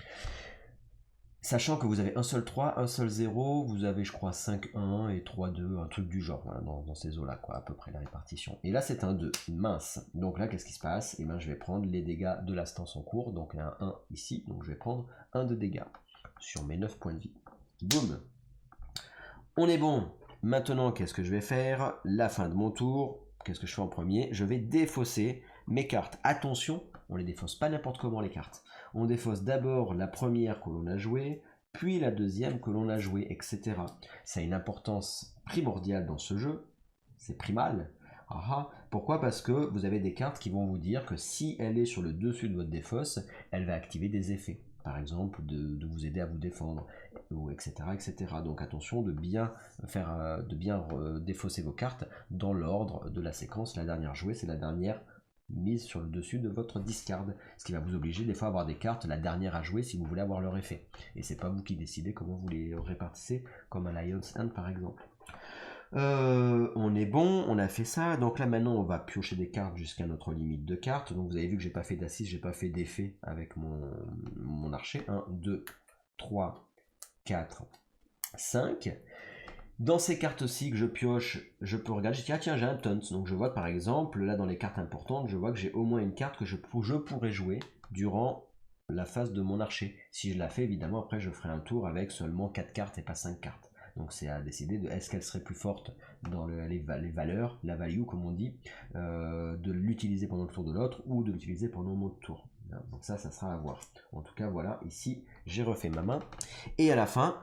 Speaker 1: Sachant que vous avez un seul 3, un seul 0, vous avez je crois 5-1 et 3-2, un truc du genre, voilà, dans ces eaux-là, quoi, à peu près la répartition. Et là c'est un 2, mince. Donc là qu'est-ce qui se passe? Et ben je vais prendre les dégâts de la stance en cours, donc il y a un 1 ici, donc je vais prendre 1 de dégâts sur mes 9 points de vie. Boum. On est bon. Maintenant qu'est-ce que je vais faire? La fin de mon tour, qu'est-ce que je fais en premier? Je vais défausser mes cartes. Attention, on les défausse pas n'importe comment les cartes. On défausse d'abord la première que l'on a jouée, puis la deuxième que l'on a jouée, etc. Ça a une importance primordiale dans ce jeu, c'est primal. Pourquoi? Parce que vous avez des cartes qui vont vous dire que si elle est sur le dessus de votre défausse, elle va activer des effets. Par exemple, de vous aider à vous défendre, etc., etc. Donc attention de bien défausser vos cartes dans l'ordre de la séquence. La dernière jouée, c'est la dernière mise sur le dessus de votre discard, ce qui va vous obliger des fois à avoir des cartes la dernière à jouer si vous voulez avoir leur effet. Et c'est pas vous qui décidez comment vous les répartissez, comme un Lion's Hand par exemple. On est bon, on a fait ça, donc là maintenant on va piocher des cartes jusqu'à notre limite de cartes, donc vous avez vu que j'ai pas fait d'assises, j'ai pas fait d'effet avec mon archer, 1, 2, 3, 4, 5. Dans ces cartes-ci que je pioche, je peux regarder, je dis, ah tiens, j'ai un taunt. Donc je vois par exemple, là dans les cartes importantes, je vois que j'ai au moins une carte que je pourrais jouer durant la phase de mon archer. Si je la fais, évidemment, après je ferai un tour avec seulement 4 cartes et pas 5 cartes. Donc c'est à décider de est-ce qu'elle serait plus forte dans les valeurs, la value comme on dit, de l'utiliser pendant le tour de l'autre ou de l'utiliser pendant mon tour. Donc ça sera à voir. En tout cas, voilà, ici, j'ai refait ma main. Et à la fin,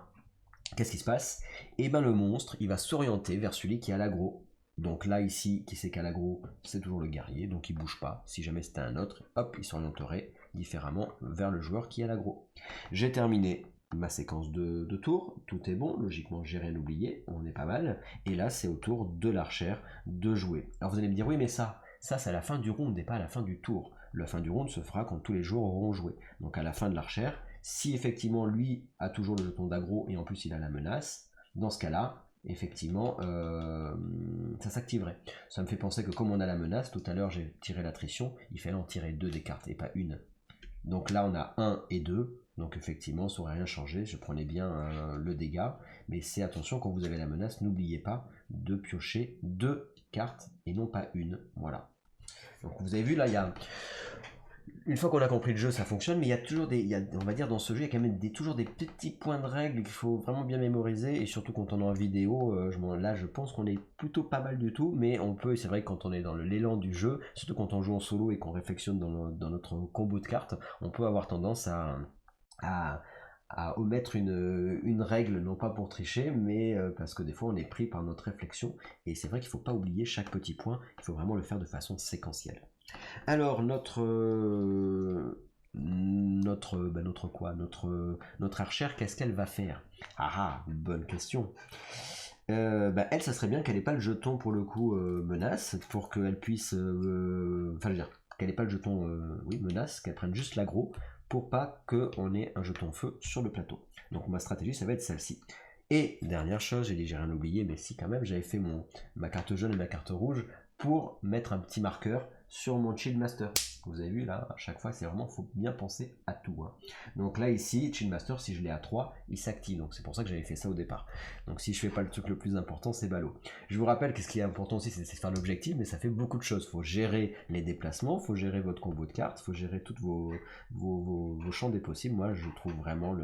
Speaker 1: qu'est-ce qui se passe? Et ben le monstre, il va s'orienter vers celui qui a l'aggro. Donc là, ici, qui c'est qui a l'aggro? C'est toujours le guerrier, donc il bouge pas. Si jamais c'était un autre, hop, il s'orienterait différemment vers le joueur qui a l'aggro. J'ai terminé ma séquence de tours, tout est bon, logiquement j'ai rien oublié, on est pas mal. Et là, c'est au tour de l'archer de jouer. Alors vous allez me dire, oui mais ça c'est à la fin du round et pas à la fin du tour. La fin du round se fera quand tous les joueurs auront joué. Donc à la fin de l'archer, si effectivement lui a toujours le jeton d'aggro et en plus il a la menace, dans ce cas-là, effectivement, ça s'activerait. Ça me fait penser que comme on a la menace, tout à l'heure j'ai tiré l'attrition, il fallait en tirer 2 des cartes et pas une. Donc là on a 1 et 2, donc effectivement ça aurait rien changé, je prenais bien le dégât, mais c'est attention quand vous avez la menace, n'oubliez pas de piocher 2 cartes et non pas une, voilà. Donc vous avez vu là, il y a... Une fois qu'on a compris le jeu, ça fonctionne, mais il y a toujours on va dire dans ce jeu, il y a quand même toujours des petits points de règles qu'il faut vraiment bien mémoriser, et surtout quand on est en vidéo, là je pense qu'on est plutôt pas mal du tout, mais on peut, c'est vrai que quand on est dans l'élan du jeu, surtout quand on joue en solo et qu'on réflexionne dans notre combo de cartes, on peut avoir tendance à omettre une règle, non pas pour tricher, mais parce que des fois on est pris par notre réflexion, et c'est vrai qu'il ne faut pas oublier chaque petit point, il faut vraiment le faire de façon séquentielle. Alors notre archère, qu'est-ce qu'elle va faire? Bonne question. Elle, ça serait bien qu'elle ait pas le jeton pour le coup menace, pour qu'elle puisse, enfin je veux dire, qu'elle ait pas le jeton, menace, qu'elle prenne juste l'aggro, pour pas qu'on ait un jeton feu sur le plateau. Donc ma stratégie, ça va être celle-ci. Et dernière chose, j'ai dit j'ai rien oublié, mais si quand même, j'avais fait ma carte jaune et ma carte rouge pour mettre un petit marqueur sur mon Chill Master. Vous avez vu là, à chaque fois, c'est vraiment, faut bien penser à tout. Donc là, ici, Chill Master, si je l'ai à 3, il s'active. Donc c'est pour ça que j'avais fait ça au départ. Donc si je fais pas le truc le plus important, c'est ballot. Je vous rappelle que ce qui est important aussi, c'est de faire l'objectif, mais ça fait beaucoup de choses. Faut gérer les déplacements, faut gérer votre combo de cartes, faut gérer toutes vos champs des possibles. Moi, je trouve vraiment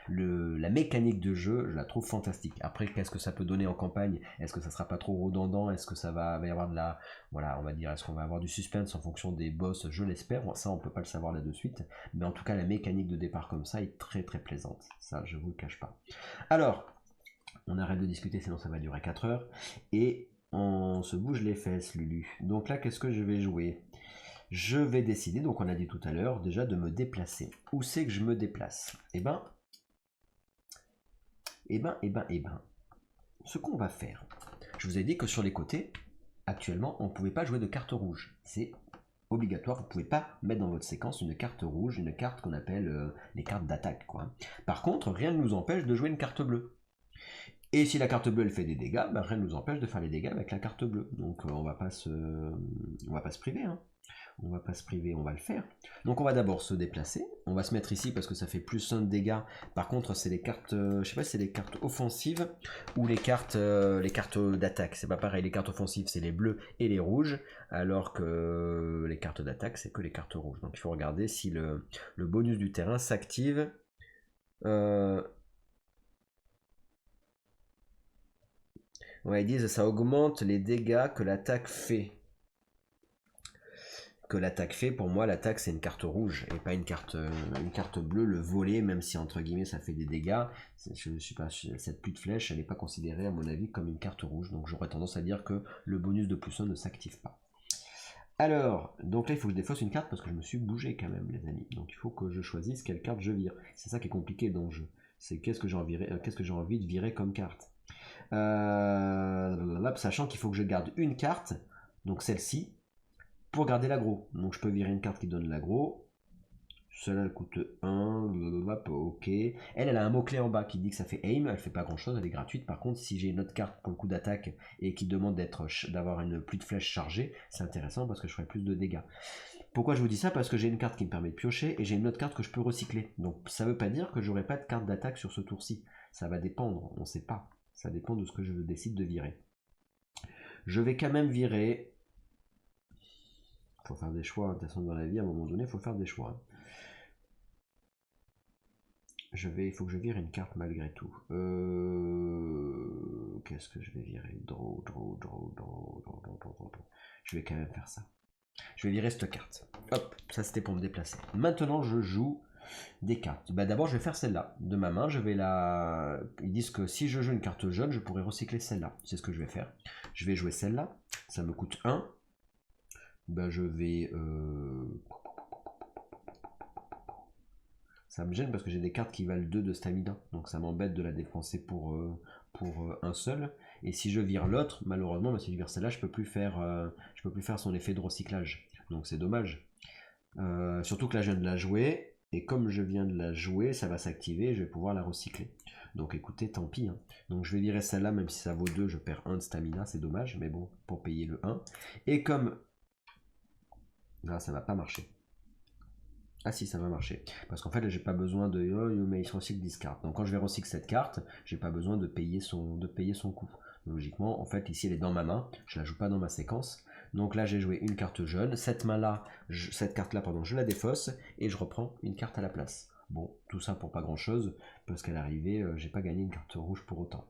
Speaker 1: la mécanique de jeu, je la trouve fantastique. Après, qu'est-ce que ça peut donner en campagne? Est-ce que ça sera pas trop redondant? Est-ce que ça va y avoir on va dire, est-ce qu'on va avoir du suspense en fonction des boss? Je l'espère, ça on peut pas le savoir là de suite, mais en tout cas la mécanique de départ comme ça est très très plaisante, ça je vous le cache pas. Alors, on arrête de discuter sinon ça va durer 4 heures, et on se bouge les fesses Lulu. Donc là qu'est-ce que je vais jouer? Je vais décider, donc on a dit tout à l'heure, déjà de me déplacer. Où c'est que je me déplace? Ce qu'on va faire, je vous ai dit que sur les côtés, actuellement, on ne pouvait pas jouer de carte rouge. C'est obligatoire, vous ne pouvez pas mettre dans votre séquence une carte rouge, une carte qu'on appelle les cartes d'attaque, quoi. Par contre, rien ne nous empêche de jouer une carte bleue. Et si la carte bleue elle fait des dégâts, ben, rien ne nous empêche de faire les dégâts avec la carte bleue. Donc on va pas se priver, hein. On va pas se priver, on va le faire. Donc on va d'abord se déplacer. On va se mettre ici parce que ça fait plus 1 de dégâts. Par contre, c'est les cartes, je sais pas si c'est les cartes offensives ou les cartes d'attaque. C'est pas pareil. Les cartes offensives, c'est les bleus et les rouges, alors que les cartes d'attaque, c'est que les cartes rouges. Donc il faut regarder si le bonus du terrain s'active. Ouais, ils disent ça augmente les dégâts que l'attaque fait. Pour moi, l'attaque c'est une carte rouge et pas une carte bleue. Le volet, même si entre guillemets ça fait des dégâts, je suis pas, cette pluie de flèche, elle n'est pas considérée à mon avis comme une carte rouge. Donc j'aurais tendance à dire que le bonus de plus 1 ne s'active pas. Alors, donc là il faut que je défausse une carte parce que je me suis bougé quand même, les amis. Donc il faut que je choisisse quelle carte je vire. C'est ça qui est compliqué dans le jeu. C'est qu'est-ce que j'ai envie de virer comme carte. Sachant qu'il faut que je garde une carte, donc celle-ci, pour garder l'aggro. Donc je peux virer une carte qui donne l'aggro. Celle-là elle coûte 1, ok. Elle a un mot-clé en bas qui dit que ça fait aim, elle fait pas grand-chose, elle est gratuite. Par contre, si j'ai une autre carte pour le coup d'attaque et qui demande d'avoir une pluie de flèches chargée, c'est intéressant parce que je ferai plus de dégâts. Pourquoi je vous dis ça? Parce que j'ai une carte qui me permet de piocher et j'ai une autre carte que je peux recycler. Donc ça veut pas dire que j'aurai pas de carte d'attaque sur ce tour-ci. Ça va dépendre, on sait pas. Ça dépend de ce que je décide de virer. Je vais quand même virer. Faut faire des choix, de toute façon dans la vie, à un moment donné, il faut faire des choix. Il faut que je vire une carte malgré tout. Qu'est-ce que je vais virer? Draw. Je vais quand même faire ça. Je vais virer cette carte. Hop, ça c'était pour me déplacer. Maintenant, je joue des cartes. Bah, d'abord, je vais faire celle-là. De ma main, je vais la... Ils disent que si je joue une carte jaune, je pourrais recycler celle-là. C'est ce que je vais faire. Je vais jouer celle-là. Ça me coûte 1. Ben, je vais... Ça me gêne parce que j'ai des cartes qui valent 2 de stamina. Donc ça m'embête de la dépenser pour un seul. Et si je vire l'autre, malheureusement, si je vire celle-là, je peux plus faire son effet de recyclage. Donc c'est dommage. Surtout que là, je viens de la jouer. Et comme je viens de la jouer, ça va s'activer et je vais pouvoir la recycler. Donc écoutez, tant pis. Hein. Donc je vais virer celle-là, même si ça vaut 2, je perds 1 de stamina, c'est dommage. Mais bon, pour payer le 1. Et comme... Là, ça va pas marcher. Ah si, ça va marcher. Parce qu'en fait, là, j'ai pas besoin de... Oh, mais il se recycle 10 cartes. Donc quand je vais recycler cette carte, j'ai pas besoin de payer son coût. Logiquement, en fait, ici, elle est dans ma main. Je la joue pas dans ma séquence. Donc là, j'ai joué une carte jaune. Cette carte-là, je la défausse et je reprends une carte à la place. Bon, tout ça pour pas grand-chose, parce qu'à l'arrivée, j'ai pas gagné une carte rouge pour autant.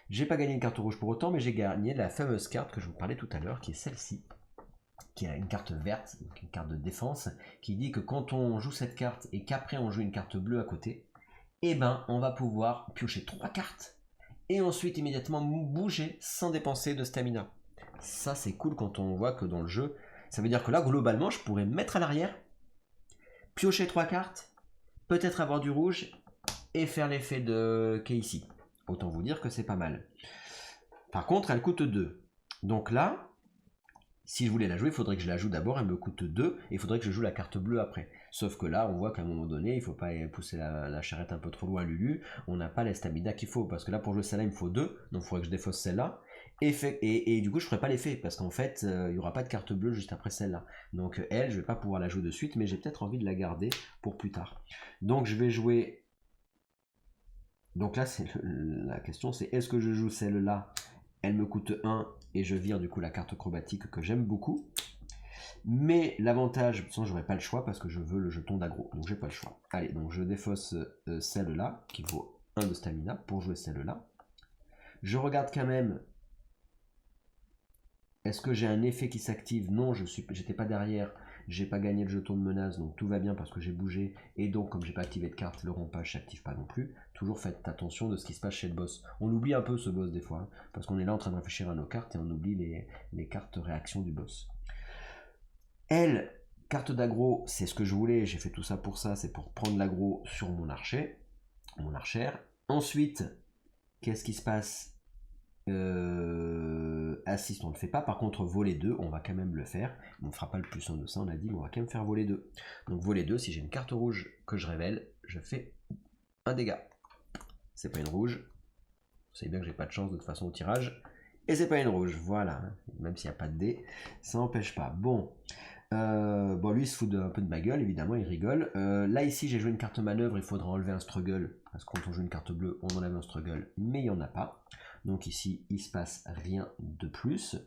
Speaker 1: J'ai pas gagné une carte rouge pour autant, mais j'ai gagné la fameuse carte que je vous parlais tout à l'heure, qui est celle-ci, qui a une carte verte, donc une carte de défense, qui dit que quand on joue cette carte et qu'après on joue une carte bleue à côté, eh ben on va pouvoir piocher 3 cartes et ensuite immédiatement bouger sans dépenser de stamina. Ça c'est cool quand on voit que dans le jeu, ça veut dire que là globalement je pourrais me mettre à l'arrière, piocher 3 cartes, peut-être avoir du rouge et faire l'effet de qui est ici. Autant vous dire que c'est pas mal. Par contre elle coûte 2. Donc là, si je voulais la jouer, il faudrait que je la joue d'abord, elle me coûte 2, et il faudrait que je joue la carte bleue après. Sauf que là, on voit qu'à un moment donné, il faut pas pousser la charrette un peu trop loin, Lulu, on n'a pas la stamina qu'il faut, parce que là, pour jouer celle-là, il me faut 2, donc il faudrait que je défausse celle-là, et du coup, je ferai pas l'effet, parce qu'en fait, il y aura pas de carte bleue juste après celle-là. Donc elle, je vais pas pouvoir la jouer de suite, mais j'ai peut-être envie de la garder pour plus tard. Donc je vais jouer... Donc là, la question, c'est est-ce que je joue celle-là? Elle me coûte 1 et je vire du coup la carte chromatique que j'aime beaucoup. Mais l'avantage, de toute façon j'aurai pas le choix parce que je veux le jeton d'aggro, donc j'ai pas le choix. Allez, donc je défausse celle-là, qui vaut 1 de stamina, pour jouer celle-là. Je regarde quand même, est-ce que j'ai un effet qui s'active? Non, j'étais pas derrière, j'ai pas gagné le jeton de menace, donc tout va bien parce que j'ai bougé, et donc comme j'ai pas activé de carte, le rompage s'active pas non plus. Toujours faites attention de ce qui se passe chez le boss. On oublie un peu ce boss des fois, hein, parce qu'on est là en train de réfléchir à nos cartes et on oublie les cartes réactions du boss. Elle, carte d'aggro, c'est ce que je voulais, j'ai fait tout ça, c'est pour prendre l'aggro sur mon archer, mon archère. Ensuite, qu'est-ce qui se passe? Assist, on ne le fait pas. Par contre, voler 2, on va quand même le faire. On ne fera pas le plus 1 de ça, on a dit, mais on va quand même faire voler 2. Donc voler 2, si j'ai une carte rouge que je révèle, je fais un dégât. C'est pas une rouge. Vous savez bien que j'ai pas de chance de toute façon au tirage. Et c'est pas une rouge, voilà. Même s'il n'y a pas de dé, ça n'empêche pas. Bon. Bon, lui, il se fout un peu de ma gueule, évidemment, il rigole. Là, ici, j'ai joué une carte manœuvre, il faudra enlever un struggle, parce que quand on joue une carte bleue, on enlève un struggle, mais il n'y en a pas. Donc ici, il se passe rien de plus.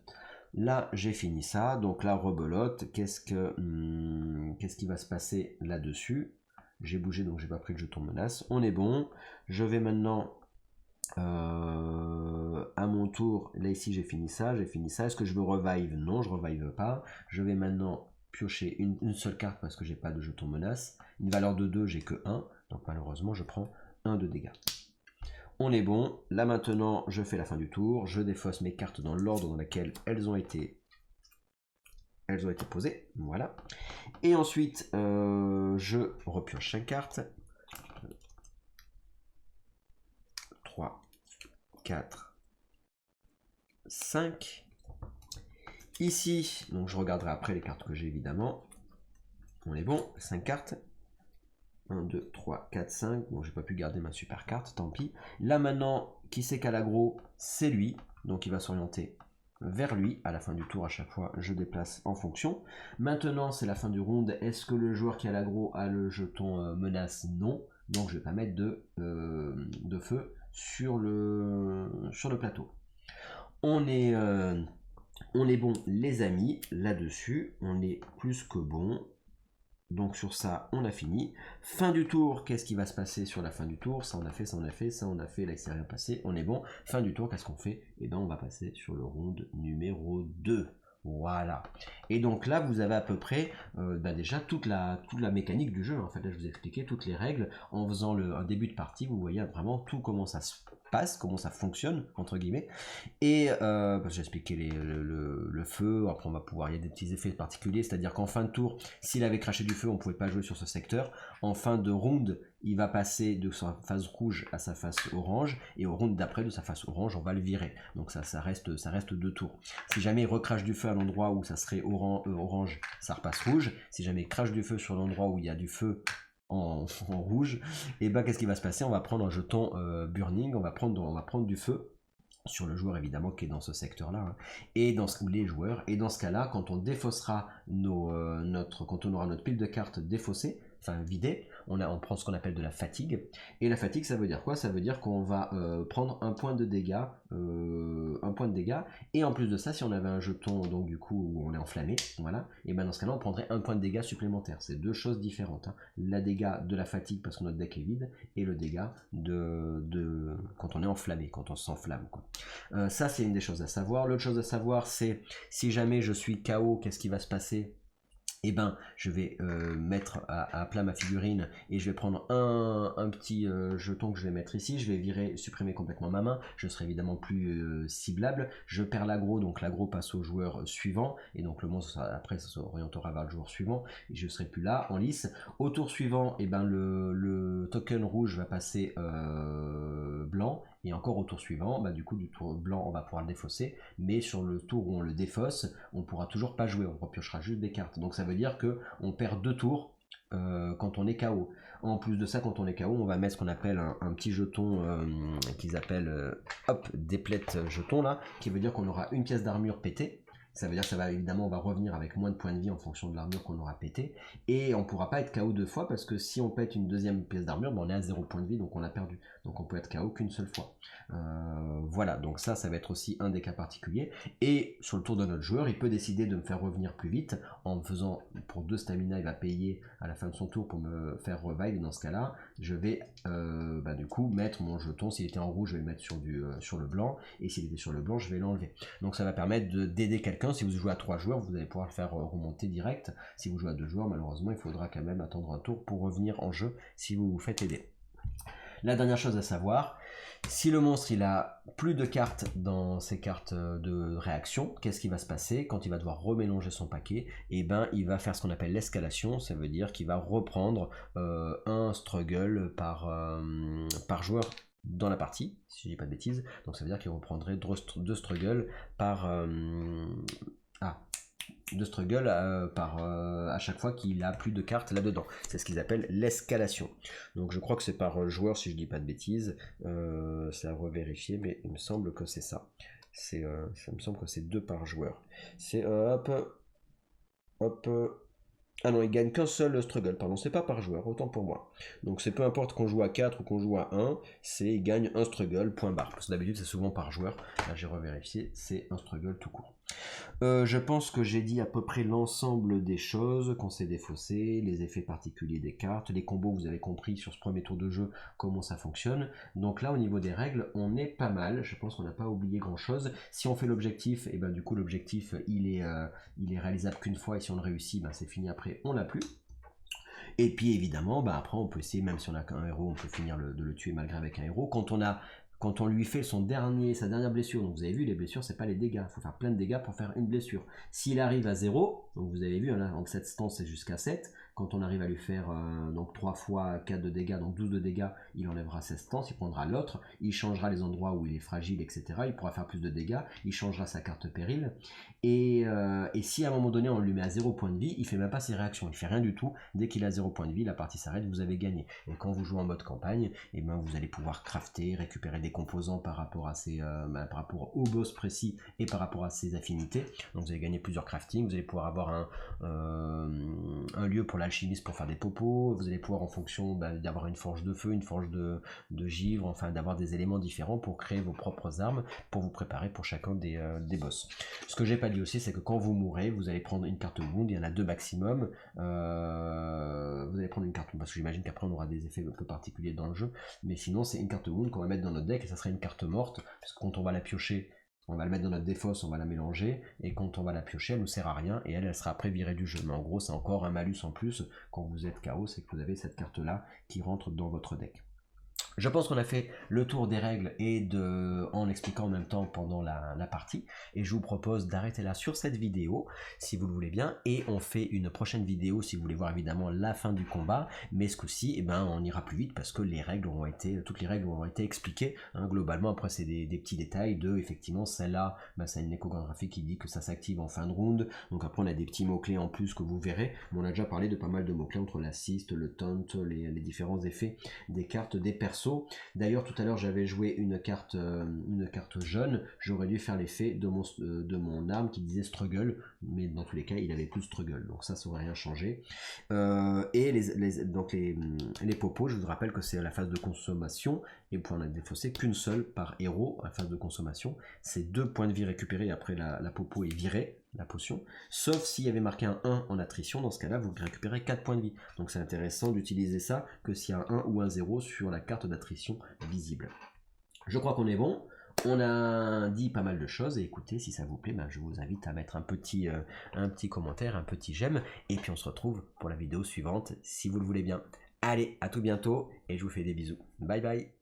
Speaker 1: Là, j'ai fini ça, donc là, rebelote, qu'est-ce qui va se passer là-dessus? J'ai bougé, donc j'ai pas pris le jeton menace. On est bon. Je vais maintenant à mon tour, là ici j'ai fini ça. Est-ce que je veux revive? Non, je revive pas. Je vais maintenant piocher une seule carte parce que j'ai pas de jeton menace. Une valeur de 2, j'ai que 1. Donc malheureusement, je prends 1 de dégâts. On est bon. Là maintenant, je fais la fin du tour. Je défausse mes cartes dans l'ordre dans lequel elles ont été posées. Voilà. Et ensuite, je repioche 5 cartes. 3, 4, 5. Ici, donc je regarderai après les cartes que j'ai évidemment. On est bon, 5 cartes. 1, 2, 3, 4, 5. Bon, j'ai pas pu garder ma super carte, tant pis. Là maintenant, qui c'est qu'à l'aggro? C'est lui. Donc il va s'orienter vers lui. À la fin du tour, à chaque fois, je déplace en fonction. Maintenant, c'est la fin du round. Est-ce que le joueur qui a l'aggro a le jeton menace? Non. Donc je vais pas mettre de feu sur le plateau. On est bon les amis, là-dessus, on est plus que bon. Donc sur ça, on a fini. Fin du tour, qu'est-ce qui va se passer sur la fin du tour? Ça on a fait, ça on a fait, ça on a fait, là il s'est rien passé, on est bon. Fin du tour, qu'est-ce qu'on fait? Et bien on va passer sur le round numéro 2. Voilà. Et donc là, vous avez à peu près déjà toute la mécanique du jeu. En fait, là, je vous ai expliqué toutes les règles. En faisant un début de partie, vous voyez vraiment tout comment ça se passe, comment ça fonctionne, entre guillemets. Et j'ai expliqué le feu, après on va pouvoir, il y a des petits effets particuliers, c'est-à-dire qu'en fin de tour, s'il avait craché du feu, on ne pouvait pas jouer sur ce secteur. En fin de round, il va passer de sa face rouge à sa face orange, et au round d'après, de sa face orange, on va le virer. Donc ça reste 2 tours. Si jamais il recrache du feu à l'endroit où ça serait orange, ça repasse rouge. Si jamais il crache du feu sur l'endroit où il y a du feu en rouge, et ben qu'est-ce qui va se passer? On va prendre un jeton burning, on va prendre du feu sur le joueur évidemment qui est dans ce secteur là, hein, et les joueurs, et dans ce cas là quand on défaussera quand on aura notre pile de cartes défaussée, enfin vidée, on prend ce qu'on appelle de la fatigue. Et la fatigue, ça veut dire quoi? Ça veut dire qu'on va prendre un point de dégâts, et en plus de ça, si on avait un jeton donc du coup où on est enflammé, voilà, et ben dans ce cas là on prendrait un point de dégâts supplémentaire. C'est deux choses différentes, hein. La dégâts de la fatigue parce que notre deck est vide, et le dégât de quand on est enflammé, quand on s'enflamme, quoi. Ça c'est une des choses à savoir. L'autre chose à savoir, c'est si jamais je suis KO, qu'est-ce qui va se passer? Eh ben, je vais mettre à plat ma figurine et je vais prendre un petit jeton que je vais mettre ici. Je vais supprimer complètement ma main. Je serai évidemment plus ciblable. Je perds l'aggro, donc l'aggro passe au joueur suivant. Et donc le monstre, après, ça s'orientera vers le joueur suivant. Et je serai plus là, en lice. Au tour suivant, eh ben, le token rouge va passer blanc. Et encore au tour suivant, bah, du coup, du tour blanc, on va pouvoir le défausser. Mais sur le tour où on le défausse, on pourra toujours pas jouer. On repiochera juste des cartes. Donc ça veut dire que on perd 2 tours quand on est KO. En plus de ça, quand on est KO, on va mettre ce qu'on appelle un petit jeton qu'ils appellent déplète jeton là, qui veut dire qu'on aura une pièce d'armure pétée. Ça veut dire que ça va évidemment, on va revenir avec moins de points de vie en fonction de l'armure qu'on aura pété. Et on pourra pas être KO 2 fois parce que si on pète une deuxième pièce d'armure, ben on est à 0 points de vie, donc on a perdu. Donc on peut être KO qu'une seule fois. Voilà, donc ça va être aussi un des cas particuliers. Et sur le tour de notre joueur, il peut décider de me faire revenir plus vite en me faisant, pour 2 stamina, il va payer à la fin de son tour pour me faire revive. Et dans ce cas-là, je vais du coup mettre mon jeton. S'il était en rouge, je vais le mettre sur le blanc. Et s'il était sur le blanc, je vais l'enlever. Donc ça va permettre d'aider quelqu'un. Si vous jouez à 3 joueurs, vous allez pouvoir le faire remonter direct. Si vous jouez à 2 joueurs, malheureusement, il faudra quand même attendre un tour pour revenir en jeu si vous vous faites aider. La dernière chose à savoir, si le monstre il a plus de cartes dans ses cartes de réaction, qu'est-ce qui va se passer quand il va devoir remélanger son paquet? Et ben il va faire ce qu'on appelle l'escalation, ça veut dire qu'il va reprendre un struggle par joueur dans la partie, si je dis pas de bêtises. Donc ça veut dire qu'il reprendrait deux struggles par à chaque fois qu'il a plus de cartes là-dedans. C'est ce qu'ils appellent l'escalation. Donc je crois que c'est par joueur si je dis pas de bêtises. C'est à revérifier, mais il me semble que c'est ça. Ça me semble que c'est 2 par joueur. C'est hop. Ah non, il gagne qu'un seul struggle, pardon, c'est pas par joueur, autant pour moi. Donc c'est peu importe qu'on joue à 4 ou qu'on joue à 1, c'est il gagne un struggle, point barre. Parce que d'habitude c'est souvent par joueur, là j'ai revérifié, c'est un struggle tout court. Je pense que j'ai dit à peu près l'ensemble des choses, qu'on s'est défaussé, les effets particuliers des cartes, les combos, vous avez compris sur ce premier tour de jeu comment ça fonctionne. Donc là au niveau des règles, on est pas mal, je pense qu'on n'a pas oublié grand chose. Si on fait l'objectif, et ben du coup l'objectif il est réalisable qu'une fois et si on le réussit, ben c'est fini après, on l'a plus. Et puis évidemment, bah après on peut essayer, même si on a qu'un héros, on peut finir de le tuer malgré avec un héros. Quand on lui fait sa dernière blessure, donc vous avez vu les blessures c'est pas les dégâts, il faut faire plein de dégâts pour faire une blessure. S'il arrive à 0, donc vous avez vu là, donc cette stance c'est jusqu'à 7, quand on arrive à lui faire donc 3 fois 4 de dégâts, donc 12 de dégâts, il enlèvera cette stance, il prendra l'autre, il changera les endroits où il est fragile, etc. Il pourra faire plus de dégâts, il changera sa carte péril, et si à un moment donné on lui met à 0 point de vie, il fait même pas ses réactions, il fait rien du tout, dès qu'il a 0 point de vie, la partie s'arrête, vous avez gagné. Et quand vous jouez en mode campagne, et ben vous allez pouvoir crafter, récupérer des composants par rapport à par rapport au boss précis et par rapport à ses affinités. Donc vous allez gagner plusieurs crafting, vous allez pouvoir avoir un lieu pour l'alchimiste pour faire des popos, vous allez pouvoir en fonction d'avoir une forge de feu, une forge de givre, enfin d'avoir des éléments différents pour créer vos propres armes, pour vous préparer pour chacun des boss. Ce que j'ai pas dit aussi, c'est que quand vous mourrez, vous allez prendre une carte wound, il y en a 2 maximum, vous allez prendre une carte, parce que j'imagine qu'après on aura des effets un peu particuliers dans le jeu, mais sinon c'est une carte wound qu'on va mettre dans notre deck et ça serait une carte morte, parce que quand on va la piocher, on va la mettre dans notre défausse, on va la mélanger, et quand on va la piocher, elle nous sert à rien, et elle sera après virée du jeu. Mais en gros, c'est encore un malus en plus quand vous êtes KO, c'est que vous avez cette carte-là qui rentre dans votre deck. Je pense qu'on a fait le tour des règles et en expliquant en même temps pendant la partie, et je vous propose d'arrêter là sur cette vidéo si vous le voulez bien, et on fait une prochaine vidéo si vous voulez voir évidemment la fin du combat, mais ce coup-ci eh ben on ira plus vite parce que toutes les règles auront été expliquées, hein, globalement. Après c'est des petits détails effectivement celle-là c'est une échographie qui dit que ça s'active en fin de round, donc après on a des petits mots-clés en plus que vous verrez, mais on a déjà parlé de pas mal de mots-clés entre l'assist, le taunt, les différents effets des cartes des persos. D'ailleurs tout à l'heure j'avais joué une carte jaune, j'aurais dû faire l'effet de mon arme qui disait struggle, mais dans tous les cas il avait plus struggle, donc ça aurait rien changé. Et les popos, je vous rappelle que c'est la phase de consommation, et pour en être défaussé qu'une seule par héros à la phase de consommation, c'est 2 points de vie récupérés après la popo est virée, la potion, sauf s'il y avait marqué un 1 en attrition, dans ce cas là vous récupérez 4 points de vie, donc c'est intéressant d'utiliser ça que s'il y a un 1 ou un 0 sur la carte d'attrition visible. Je crois qu'on est bon, on a dit pas mal de choses, et écoutez, si ça vous plaît, je vous invite à mettre un petit commentaire, un petit j'aime, et puis on se retrouve pour la vidéo suivante si vous le voulez bien. Allez, à tout bientôt, et je vous fais des bisous, bye bye.